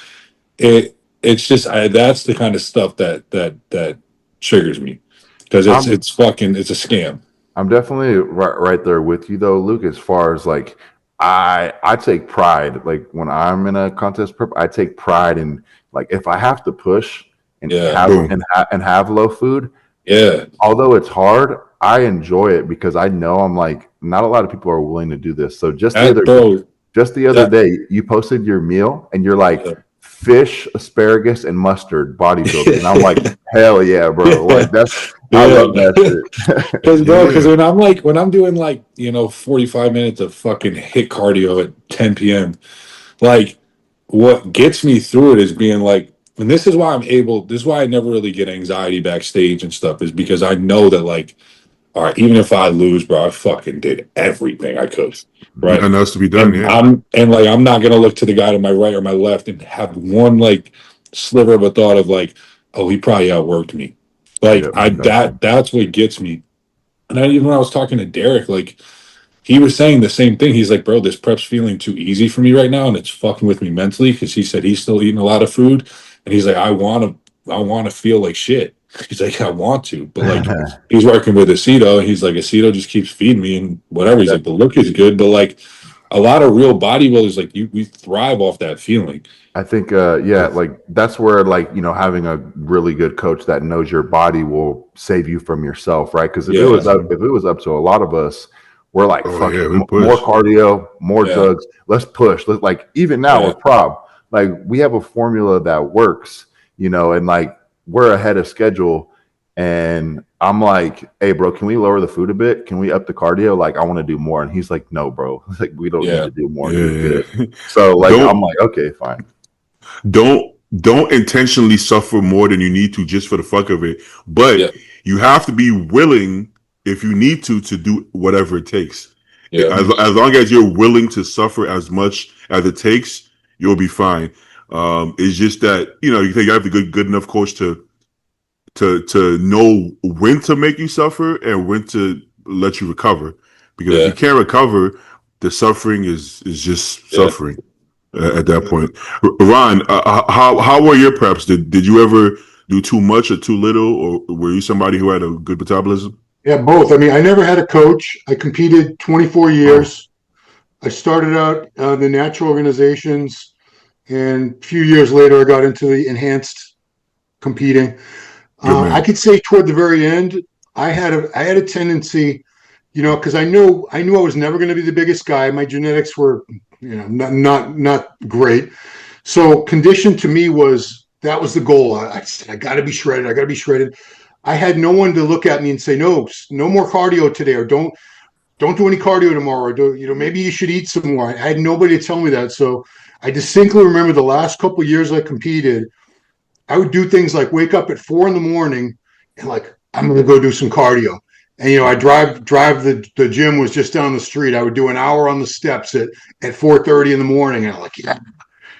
it's just that's the kind of stuff that triggers me because it's a scam. I'm definitely right there with you though, Luke. As far as like I take pride, like when I'm in a contest prep, I take pride in like if I have to push and have low food. Yeah. Although it's hard, I enjoy it because I know I'm like not a lot of people are willing to do this. So just the other day, you posted your meal and you're like fish, asparagus, and mustard bodybuilding, and I'm like, hell yeah, bro! Like I love that shit. Because when I'm doing like 45 minutes of fucking hit cardio at 10 p.m. like what gets me through it is being like. And this is why I never really get anxiety backstage and stuff is because I know that like all right, even if I lose, bro, I fucking did everything I could, right? Nothing else to be done. And Yeah. I'm not gonna look to the guy to my right or my left and have one like sliver of a thought of like, oh, he probably outworked me. Like that's what gets me. And even when I was talking to Derek, like he was saying the same thing. He's like, bro, this prep's feeling too easy for me right now, and it's fucking with me mentally because he said he's still eating a lot of food, and he's like, I want to feel like shit. He's like, I want to, but like he's working with Aceto, and he's like, Aceto just keeps feeding me and whatever. He's like, the look is good, but like a lot of real bodybuilders, like we thrive off that feeling. I think, like that's where, like, you know, having a really good coach that knows your body will save you from yourself, right? Because if it was up to a lot of us, we're like, more cardio, more drugs. Let's push. Like even now with Prob, like we have a formula that works, you know, and like we're ahead of schedule. And I'm like, hey, bro, can we lower the food a bit? Can we up the cardio? Like, I want to do more. And he's like, no, bro. Like, we don't need to do more. So, like, I'm like, okay, fine. Don't intentionally suffer more than you need to just for the fuck of it. But you have to be willing, if you need to do whatever it takes. As long as you're willing to suffer as much as it takes, you'll be fine. It's just that, you know, you think you have a good enough coach to know when to make you suffer and when to let you recover. Because if you can't recover, the suffering is just suffering at that point. Ron, how were your preps? Did you ever do too much or too little, or were you somebody who had a good metabolism? Yeah, both. I mean, I never had a coach. I competed 24 years. I started out the natural organizations, and a few years later, I got into the enhanced competing. I could say toward the very end, I had a tendency, you know, because I knew I was never going to be the biggest guy. My genetics were, you know, not great. So condition to me was the goal. I said, I got to be shredded. I got to be shredded. I had no one to look at me and say, no more cardio today, or don't do any cardio tomorrow, or maybe you should eat some more. I had nobody to tell me that. So I distinctly remember the last couple of years I competed, I would do things like wake up at 4 a.m. and like, I'm going to go do some cardio. And, you know, I drive the gym was just down the street. I would do an hour on the steps at 4:30 in the morning. And I'm like,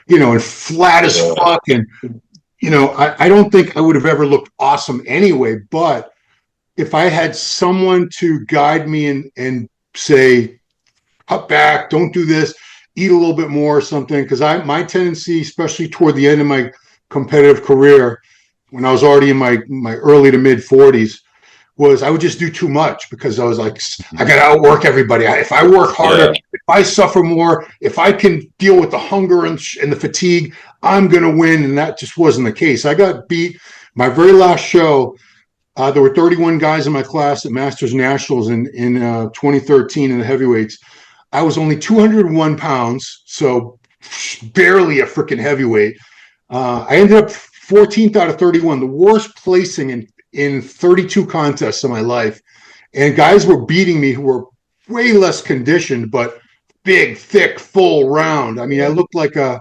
you know, and flat as fuck. And, you know, I don't think I would have ever looked awesome anyway. But if I had someone to guide me and say, cut back, don't do this, eat a little bit more or something. Because my tendency, especially toward the end of my competitive career, when I was already in my early to mid 40s, was I would just do too much because I was like, I got to outwork everybody. If I work harder, if I suffer more, if I can deal with the hunger and the fatigue, I'm going to win. And that just wasn't the case. I got beat my very last show. There were 31 guys in my class at Masters Nationals in 2013 in the heavyweights. I was only 201 pounds, so barely a freaking heavyweight. I ended up 14th out of 31, the worst placing in 32 contests of my life. And guys were beating me who were way less conditioned, but big, thick, full, round. I mean, I looked like a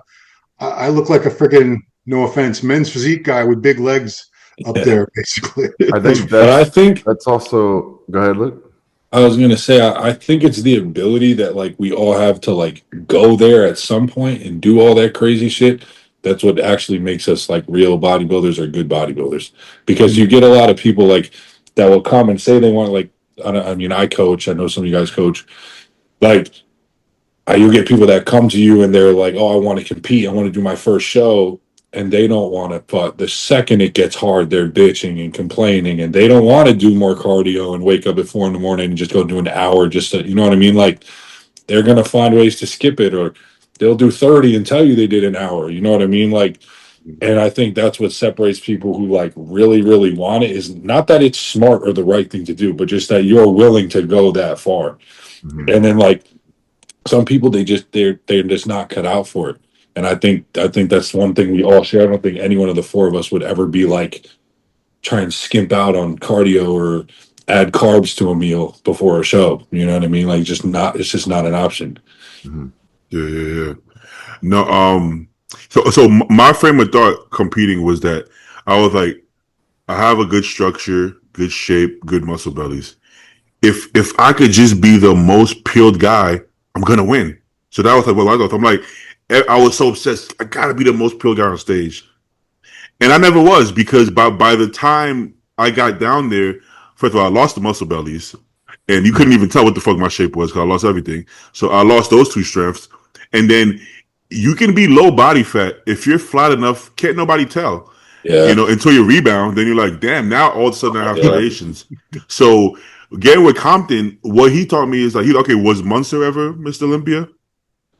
freaking, no offense, men's physique guy with big legs up there, basically. I think that's also, go ahead, Luke. I was going to say, I think it's the ability that like we all have to like go there at some point and do all that crazy shit. That's what actually makes us like real bodybuilders or good bodybuilders, because you get a lot of people like that will come and say they want, like, I mean, I coach, I know some of you guys coach, like you get people that come to you and they're like, oh, I want to compete. I want to do my first show. And they don't want it. But the second it gets hard, they're bitching and complaining, and they don't want to do more cardio and wake up at 4 a.m. and just go do an hour just to, you know what I mean? Like they're going to find ways to skip it, or they'll do 30 and tell you they did an hour. You know what I mean? Like, and I think that's what separates people who like really, really want it, is not that it's smart or the right thing to do, but just that you're willing to go that far. Mm-hmm. And then like some people, they're just not cut out for it. And I think that's one thing we all share. I don't think any one of the four of us would ever be like try and skimp out on cardio or add carbs to a meal before a show. You know what I mean? Like it's just not an option. Mm-hmm. Yeah. No, so my frame of thought competing was that I was like, I have a good structure, good shape, good muscle bellies. if I could just be the most peeled guy, I'm gonna win. So that was like what I thought. I'm like, I was so obsessed. I gotta be the most peeled guy on stage, and I never was because by the time I got down there, first of all, I lost the muscle bellies, and you couldn't even tell what the fuck my shape was because I lost everything. So I lost those two strengths, and then you can be low body fat if you're flat enough. Can't nobody tell. Yeah. You know, until you rebound, then you're like, damn, now all of a sudden I have striations. So getting with Compton, what he taught me is like, okay, was Munster ever Mr. Olympia?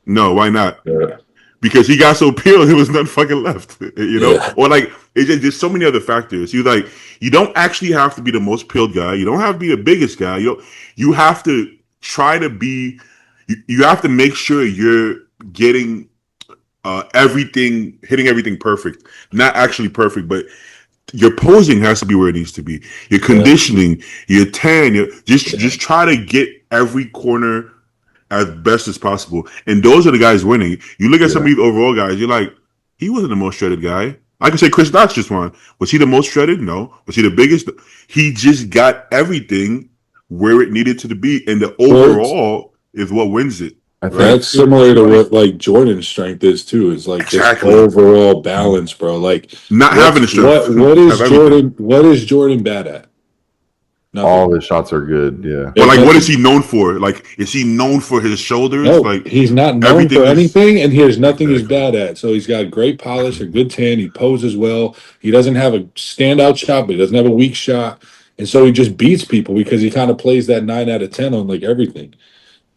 No, why not? Yeah. Because he got so peeled, there was nothing fucking left. You know? Yeah. Or like, there's so many other factors. You don't actually have to be the most peeled guy. You don't have to be the biggest guy. You have to try to be, you have to make sure you're getting everything, hitting everything perfect. Not actually perfect, but your posing has to be where it needs to be. Your conditioning, your tan, just try to get every corner as best as possible. And those are the guys winning. You look at some of these overall guys, you're like, he wasn't the most shredded guy. I can say Chris Dotz just won. Was he the most shredded? No. Was he the biggest? He just got everything where it needed to be. And the overall is what wins it. That's similar to what like Jordan's strength is too. Is like this overall balance, bro. Like not having a strength. What is Jordan bad at? Nothing. All his shots are good, yeah. But like, what is he known for? Like, is he known for his shoulders? No, like, he's not known for anything, and here's nothing he's bad at. So he's got great polish, a good tan. He poses well. He doesn't have a standout shot, but he doesn't have a weak shot, and so he just beats people because he kind of plays that 9 out of 10 on like everything.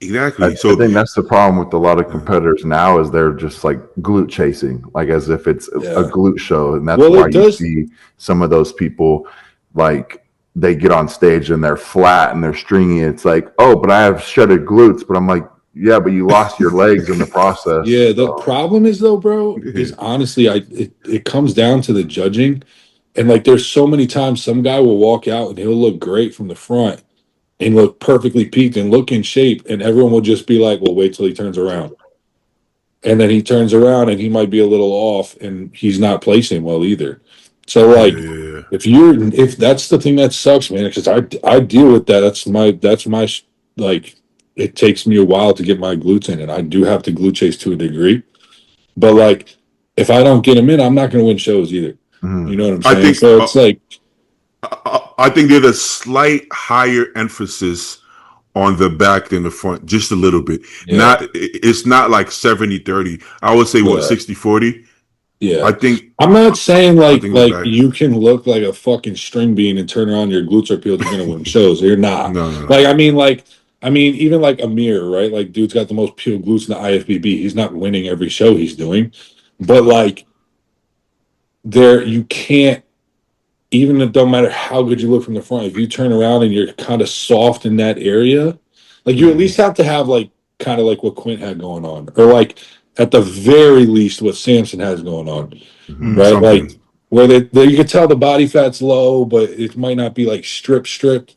Exactly. I think that's the problem with a lot of competitors now is they're just like glute chasing, like as if it's a glute show, and that's why you see some of those people like. They get on stage and they're flat and they're stringy. It's like, oh, but I have shredded glutes. But I'm like, yeah, but you lost your legs in the process. Yeah, the problem is though, bro, is honestly, it comes down to the judging. And like there's so many times some guy will walk out and he'll look great from the front and look perfectly peaked and look in shape. And everyone will just be like, well, wait till he turns around. And then he turns around and he might be a little off and he's not placing well either. So like if that's the thing that sucks, man, because I deal with that. That's my like it takes me a while to get my glutes in, and I do have to glute chase to a degree. But like if I don't get them in, I'm not going to win shows either. Mm-hmm. You know what I'm saying? So it's like I think there's a slight higher emphasis on the back than the front, just a little bit. Yeah. It's not like 70-30. I would say 60-40. Yeah, I think I'm not saying like you can look like a fucking string bean and turn around your glutes are peeled. You're gonna win shows. You're not. No. Like I mean, even like Amir, right? Like, dude's got the most peeled glutes in the IFBB. He's not winning every show he's doing, but like, you can't. Even it don't matter how good you look from the front. If you turn around and you're kind of soft in that area, like you at least have to have like kind of like what Quint had going on, or like. At the very least, what Samson has going on, right? Something. Like where you can tell the body fat's low, but it might not be like stripped.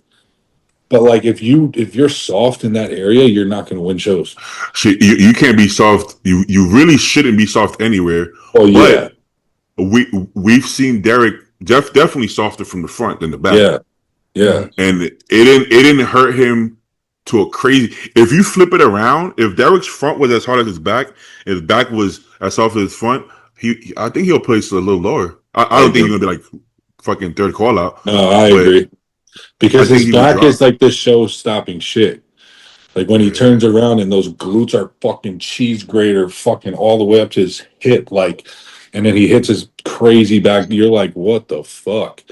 But like if you're soft in that area, you're not going to win shows. You can't be soft. You really shouldn't be soft anywhere. Oh yeah. But we've seen Derek definitely softer from the front than the back. Yeah. And it didn't hurt him. To a crazy. If you flip it around, if Derek's front was as hard as his back was as soft as his front, I think he'll place a little lower. I don't think he's gonna be like fucking third call out. No, I agree. Because his back is like this show-stopping shit. Like when he turns around and those glutes are fucking cheese grater, fucking all the way up to his hip, like, and then he hits his crazy back. You're like, what the fuck?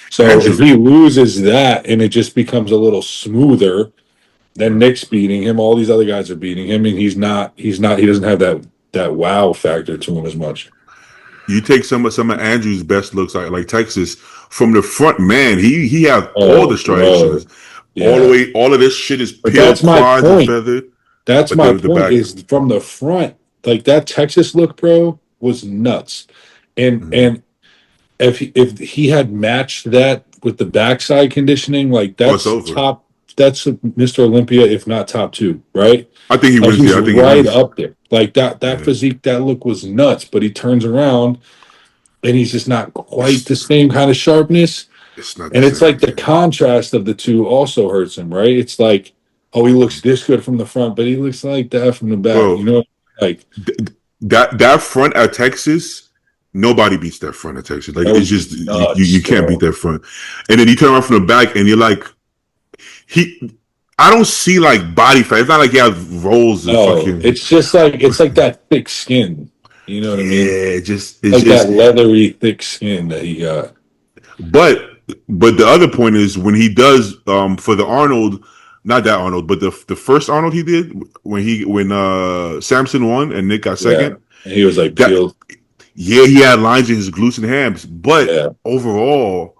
So if he loses that and it just becomes a little smoother. Then Nick's beating him. All these other guys are beating him, and he doesn't have that wow factor to him as much. You take some of Andrew's best looks like Texas from the front, man. He has all the striations, all the way. All of this shit is peeled, that's my point. That's my point. Is from the front, like that Texas look, bro, was nuts, and if he had matched that with the backside conditioning, like that's top. That's Mr. Olympia, if not top 2, right? I think he was. He's right up there. Like that physique, that look was nuts. But he turns around, and he's just not quite the same kind of sharpness. It's not the And it's same. like the contrast of the two also hurts him, right? It's like, oh, he looks this good from the front, but he looks like that from the back. Bro, You know, like that front at Texas, nobody beats that front at Texas. Like that it's was just you nuts, can't beat bro. that front. And then you turn around from the back and you're like, he. I don't see like body fat. It's not like he has rolls of No, fucking. it's just like it's like that thick skin. You know what I mean? Yeah, just Like that leathery, thick skin that he got. But the other point is when he does for the Arnold, not that Arnold, but the first Arnold he did when Samson won and Nick got Yeah, second. and he was like That peeled. yeah, he had lines in his glutes and hams, but Yeah, overall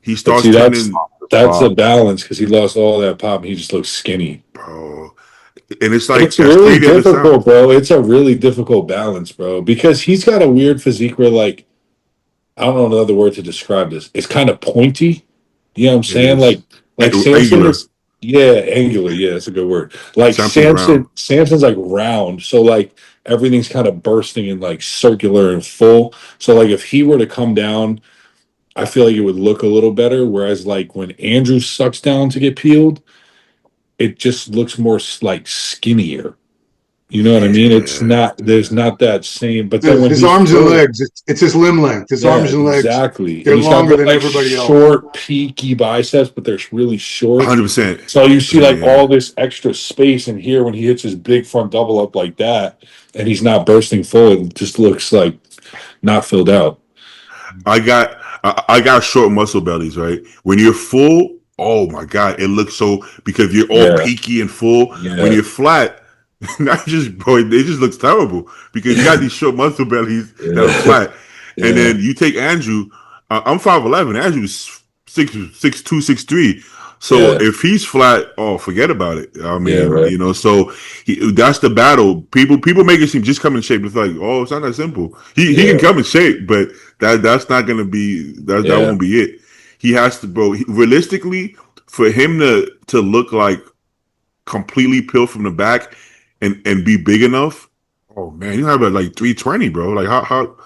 he but starts see, turning, that's the balance because he lost all that pop and he just looks skinny. bro, and it's like It's that's really crazy to sound. difficult, bro. It's a really difficult balance, bro, because he's got a weird physique where, like, I don't know another word to describe this. It's kind of pointy. You know what I'm It saying? is Like Samson angular. is, yeah, angular. Yeah, that's a good word. Like Samson's round. Samson's like round. So like everything's kind of bursting and like circular and full. So like if he were to come down, I feel like it would look a little better. Whereas like when Andrew sucks down to get peeled, it just looks more like skinnier. You know what I mean? It's Yeah, not, there's not that same, but then when His he's arms and full, legs, it's his limb length. His yeah, arms and legs, exactly. And they're he's got longer the than like everybody else. short, peaky biceps, but they're really short. 100%. So you see like Yeah. all this extra space in here when he hits his big front double up like that, and he's not bursting full. It just looks like not filled out. I got short muscle bellies, right? When you're full, oh my god, it looks so because you're all Yeah, peaky and full. When yeah, you're flat, not just bro, it just looks terrible because you got these short muscle bellies that are yeah, flat, and yeah, then you take Andrew. I'm 5'11". Andrew's 6'2", 6'3". So yeah, if he's flat, oh, forget about it. I yeah, mean, right. so that's the battle. People make it seem just come in shape. It's like, oh, it's not that simple. He can Yeah, come in shape, but that's not gonna be that yeah. won't be it. He has to, bro. Realistically, for him to look like completely peeled from the back and be big enough. Oh man, you have like 320, bro. Like how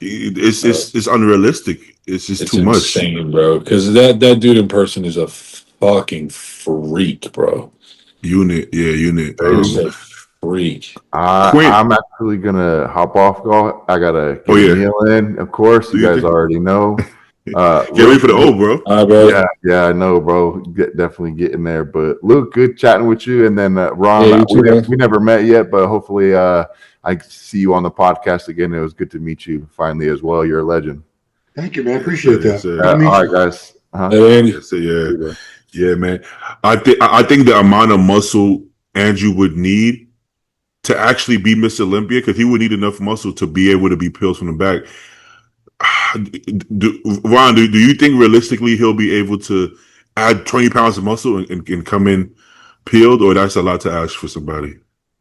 it's unrealistic. It's just It's too much. insane, bro. Because that dude in person is a fucking freak, bro. Unit. He's a freak. Quint. I'm actually gonna hop off, y'all. I gotta Oh get a yeah. meal in. Of course, Do you you guys think? already know. Get ready Luke, for the O, bro. All right, bro. yeah, I know, bro. Definitely getting there. But Luke, good chatting with you. And then Yeah, Ron, you too, man. we never met yet, but hopefully, I see you on the podcast again. It was good to meet you finally as well. You're a legend. Thank you, man. Yes, Appreciate sir, yes, that. sir. Good to meet All you. right, guys. Uh-huh. Hey, Andy. Yes, sir, yeah, man. I think the amount of muscle Andrew would need to actually be Mr. Olympia, because he would need enough muscle to be able to be peeled from the back. Ron, do you think realistically he'll be able to add 20 pounds of muscle and come in peeled, or that's a lot to ask for somebody?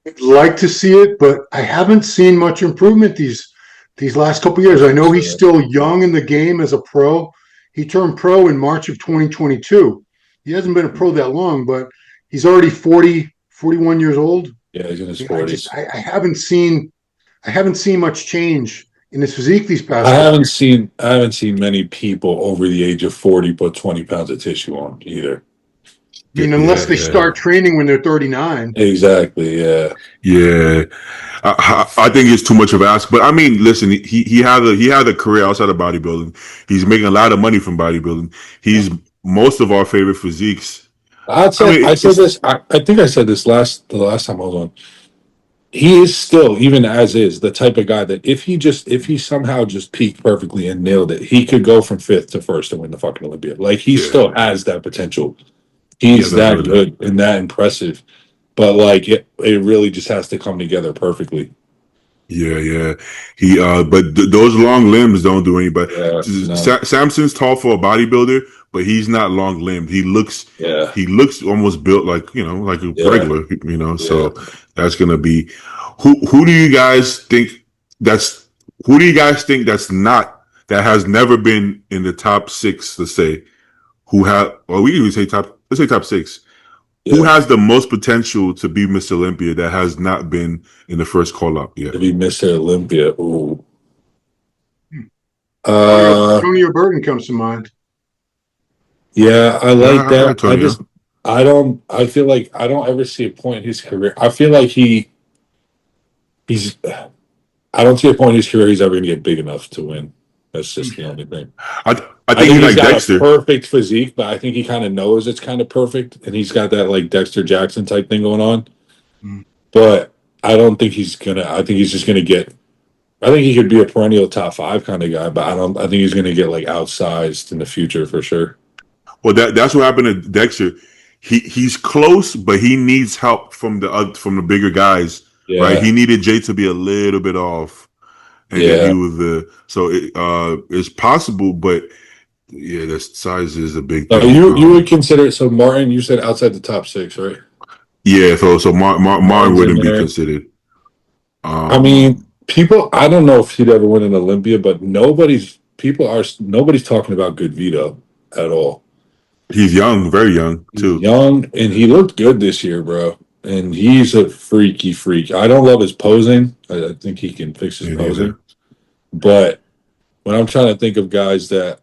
I'd like to see it, but I haven't seen much improvement these last couple years. I know he's still young in the game as a pro. He turned pro in March of 2022. He hasn't been a pro that long, but he's already 41 years old. Yeah, he's in his Yeah, 40s. I haven't seen much change in his physique these past I couple haven't years. seen many people over the age of 40 put 20 pounds of tissue on either. I mean, unless they start training when they're 39. Exactly. Yeah. Yeah. I think it's too much of an ask, but I mean, listen, he had a career outside of bodybuilding. He's making a lot of money from bodybuilding. He's most of our favorite physiques. I said this. I think I said this the last time I was on. He is still, even as is, the type of guy that if he somehow just peaked perfectly and nailed it, he could go from fifth to first and win the fucking Olympia. Like he still has that potential. He's that good and that impressive. But like it really just has to come together perfectly. Yeah. He but those long limbs don't do anybody. Yeah, no. Samson's tall for a bodybuilder, but he's not long limbed. He looks almost built like, like a regular, so that's gonna be who do you guys think that's that has never been in the top six, let's say, we can even say let's say top six. Who has the most potential to be Mr. Olympia that has not been in the first call up yet? To be Mr. Olympia. Ooh. Antonio Burton comes to mind. Yeah, I Yeah, like I like that. Tonio. I feel like I don't ever see a point in his career. I feel like he's, I don't see a point in his career he's ever going to get big enough to win. That's just the only thing. I I think think he's he's like got a Dexter. perfect physique, but I think he kind of knows it's kind of perfect. And he's got that like Dexter Jackson type thing going on. Mm. But I don't think I think he's just going to I think he could be a perennial top 5 kind of guy, but I think he's going to get like outsized in the future for sure. Well, that's what happened to Dexter. He's close, but he needs help from the bigger guys, right? Yeah. He needed Jay to be a little bit off, and then he Yeah. was it's possible, but yeah, the size is a big So thing. you would consider so Martin, you said outside the top 6, right? Yeah, so Martin Martin's in wouldn't be there. considered. I mean, I don't know if he'd ever win an Olympia, but nobody's talking about good Vito at all. He's young, very young He's too. young and he looked good this year, bro. And he's a freaky freak. I don't love his posing. I think he can fix his Me posing. neither. But when I'm trying to think of guys that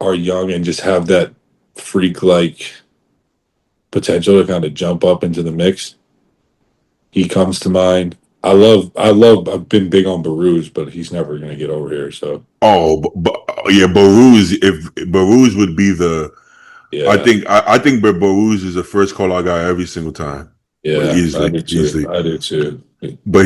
are young and just have that freak like potential to kind of jump up into the mix, he comes to mind. I've been big on Baruz, but he's never going to get over here. So, Oh, yeah, Baruz. If Baruz would be the, yeah, I think Baruz is the first call out guy every single time, but yeah, I easily, do too. easily. I do too. But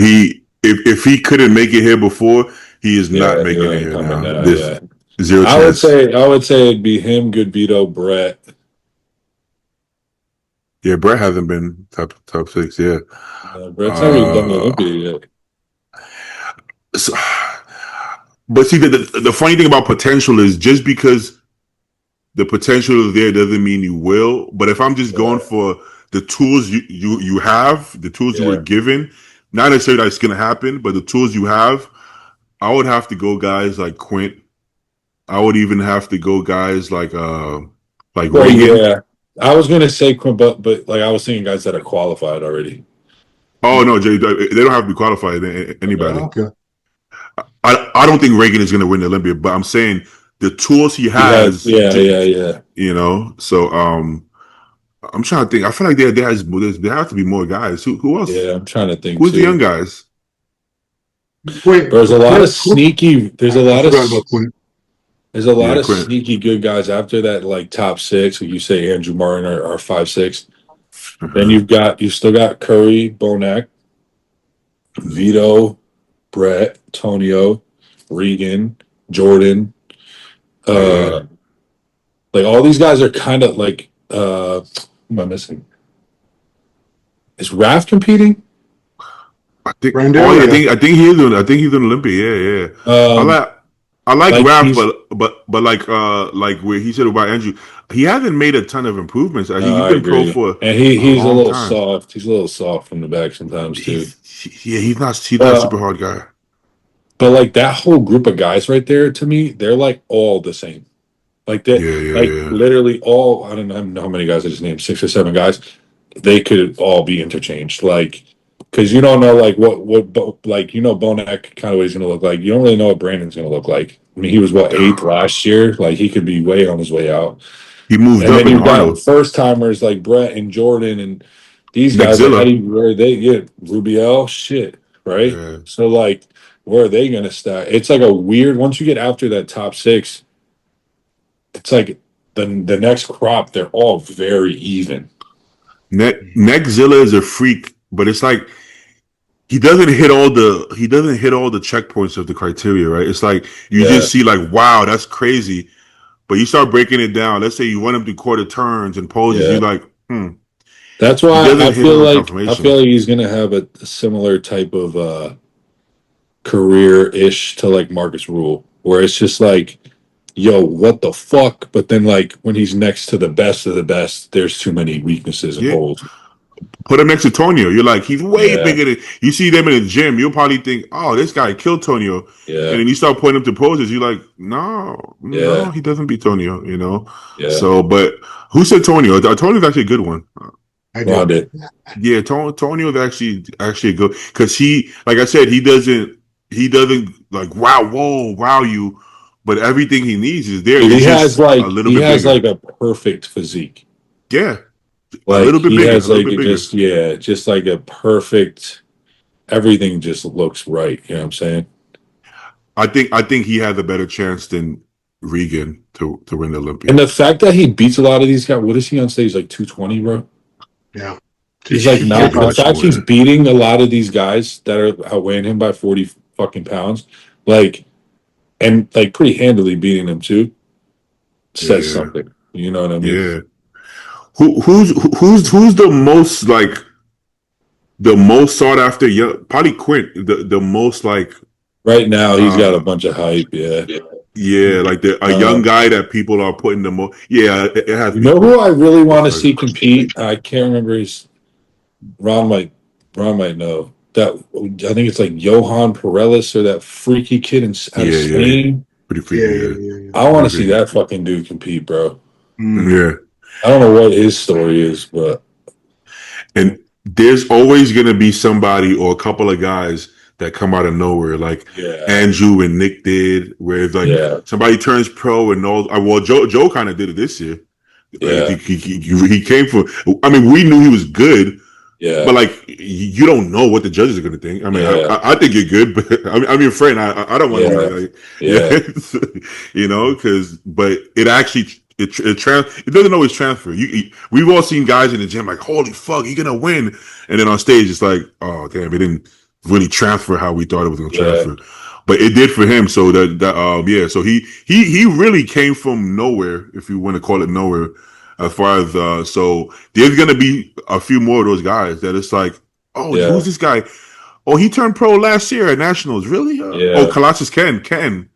if he couldn't make it here before, he is not Yeah, he making it ain't here coming now. now. There's Yeah. zero chance. I would say it'd be him, Good Vito, Brett. Yeah, Brett hasn't been top 6. Yeah. Brett's never even done the Uh, Olympia yet. so, but see, the funny thing about potential is just because the potential is there doesn't mean you will. But if I'm just going Yeah. for the tools you have, the tools you were Yeah. given, not necessarily that it's going to happen, but the tools you have, I would have to go guys like Quint. I would even have to go guys like Well, Reagan. yeah. I was gonna say Quinn, but like I was thinking guys that are qualified already. Oh no, Jay, they don't have to be qualified. Okay. Anybody. Okay. I don't think Reagan is going to win the Olympia, but I'm saying the tools he He has, has, yeah. So I'm trying to think. I feel like there have to be more guys. Who else? Yeah, I'm trying to think Who's the young too. guys? Wait, There's a lot of Quint- sneaky. There's a I lot of forgot about Quint. there's a lot Yeah, of Quint. sneaky good guys after that, like top 6. Like you say, Andrew Martin are 5'6". Then you still got Curry, Bonac, Vito, Brett, Tonio, Regan, Jordan. Yeah. Like all these guys are kind of like who am I missing? Is Raph competing? I think. Brandon, Oh, yeah, yeah. I think he is. I think he's an Olympia. Yeah. I like Like Raph, he's but like where he said about Andrew, he hasn't made a ton of improvements. He's I been pro agree. for And a he's a long little time. soft. He's a little soft from the back sometimes too. He's not a Uh, super hard guy. but like that whole group of guys right there, to me, they're like all the same. Like that, like Yeah. literally all. I don't know how many guys I just named, 6 or 7 guys. They could all be interchanged. Like, because you don't know like like Bonac kind of what he's gonna look like. You don't really know what Brandon's gonna look like. I mean, he was 8th last year. Like he could be way on his way out. He moved And up then in you've got Arnold. first timers like Brett and Jordan and these guys. Like, Nexzilla. where are they get Rubiel? Shit, right? Yeah. So like, where are they gonna stack? It's like a weird. Once you get after that top 6, it's like the next crop. They're all very even. Nexzilla is a freak, but it's like he doesn't hit all the checkpoints of the criteria, right? It's like you just see like, wow, that's crazy. But you start breaking it down. Let's say you run him through quarter turns and poses. Yeah. You're like, That's He why doesn't I hit feel on like confirmation. he's gonna have a similar type of career ish to like Marcus Rule, where it's just like, yo, what the fuck? But then like when he's next to the best of the best, there's too many weaknesses and Yeah. holes. Put him next to Tonio. You're like, he's way Yeah. bigger than you see them in the gym. You'll probably think, oh, this guy killed Tonio. Yeah. And then you start pointing him to poses. You're like, no, Yeah. he doesn't beat Tonio, Yeah. So, but who said Tonio? Tonio's actually a good one. I Ron did. did. Yeah, Tonio's actually good because he, like I said, he doesn't like wow you, but everything he needs is there. Dude, It's he just has a little bit bigger. like a perfect physique. Yeah, Like, a little bit he bigger. has A little like bit bigger. just like a perfect. Everything just looks right. You know what I'm saying? I think he has a better chance than Regan to win the Olympia. And the fact that he beats a lot of these guys. What is he on stage? Like 220, bro. Yeah. He's like not. Yeah, The much fact more, he's yeah. beating a lot of these guys that are outweighing him by 40 fucking pounds, like, and like pretty handily beating them too, says Yeah. something. You know what I mean? Yeah. Who's the most like the most sought after? Probably Quint. The most like Right now, he's got a bunch of hype. Yeah. yeah, like a young guy that people are putting the most. Yeah, it has. You to be know Quint. who I really want to see compete? I can't remember his. Ron might know that. I think it's like Johan Perellis or that freaky kid out of Spain. Pretty freaky. Yeah. I want to see that fucking dude compete, bro. Yeah. I don't know what his story is, but And there's always going to be somebody or a couple of guys that come out of nowhere, like Andrew and Nick did, where it's like somebody turns pro and knows. Well, Joe kind of did it this year. Yeah, he came from. I mean, we knew he was good. Yeah, but like you don't know what the judges are going to think. I mean, I think you're good, but I'm your friend. I don't want to be like, you know, but it actually. It doesn't always transfer. We've all seen guys in the gym like, holy fuck, he's gonna win, and then on stage it's like, oh damn, it didn't really transfer how we thought it was gonna transfer, but it did for him. So so he really came from nowhere, if you want to call it nowhere, as far as so there's gonna be a few more of those guys that it's like, oh, who's this guy? Oh, he turned pro last year at Nationals, really? Oh, Colossus Ken. Ken.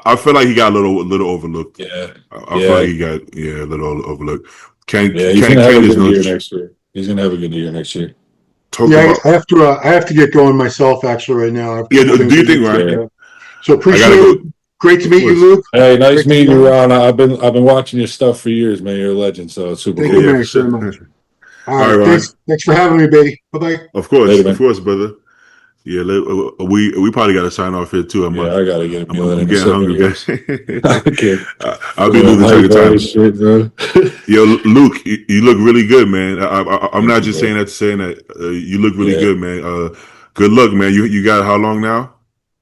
I feel like he got a little overlooked. I feel like he got a little overlooked. He's gonna have a good year next year. He's gonna have a good year next year. I have to get going myself actually right now. Do you think, right? So appreciate it. Great to meet you, Luke. Hey, nice meeting you, Ron. I've been watching your stuff for years, man. You're a legend, so it's super cool. Thank you very much. All right, thanks for having me, baby. Bye-bye. Of course, brother. Yeah, we probably got to sign off here too. I gotta get a meal. I'm getting hungry, guys. I'll be losing track of time. Bro. Yo, Luke, you look really good, man. I'm not just saying that to say that. You look really good, man. Good luck, man. You got how long now?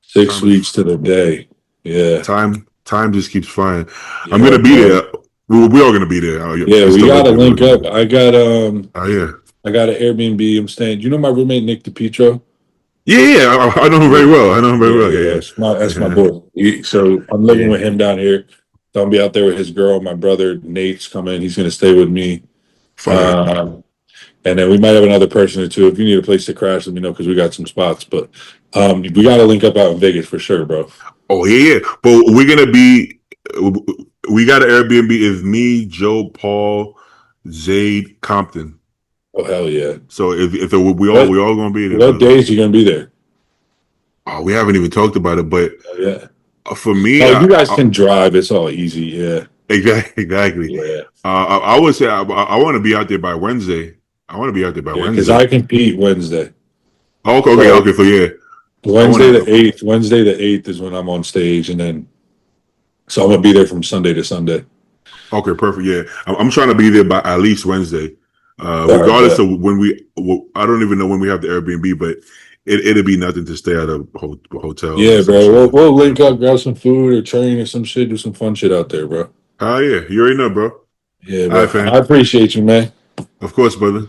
6 weeks to the day. Yeah. Time just keeps flying. I'm gonna be there. We're all gonna be there. We gotta link up. I got I got an Airbnb. I'm staying. Do you know my roommate Nick DiPietro? Yeah, I know him very well. Yeah. That's my boy. So I'm living with him down here. So I'll be out there with his girl. My brother Nate's coming. He's gonna stay with me. And then we might have another person or two. If you need a place to crash, let me know because we got some spots. But we got to link up out in Vegas for sure, bro. Oh yeah. But we're gonna be. We got an Airbnb. It's me, Joe, Paul, Zaid, Compton. Oh hell yeah! So if we all gonna be there. What days you gonna be there? Oh, we haven't even talked about it, but for me, you guys can drive. It's all easy. Yeah. Exactly. Yeah. I would say I want to be out there by Wednesday. Wednesday because I compete Wednesday. Okay. So yeah, Wednesday the 8th is when I'm on stage, and then so I'm gonna be there from Sunday to Sunday. Okay, perfect. Yeah, I'm trying to be there by at least Wednesday. Regardless of when I don't even know when we have the Airbnb, but it'll be nothing to stay at a hotel. Yeah, bro. We'll link up, grab some food or train or some shit, do some fun shit out there, bro. Oh yeah, you already know, bro. Yeah, bro. Right, I appreciate you, man. Of course, brother.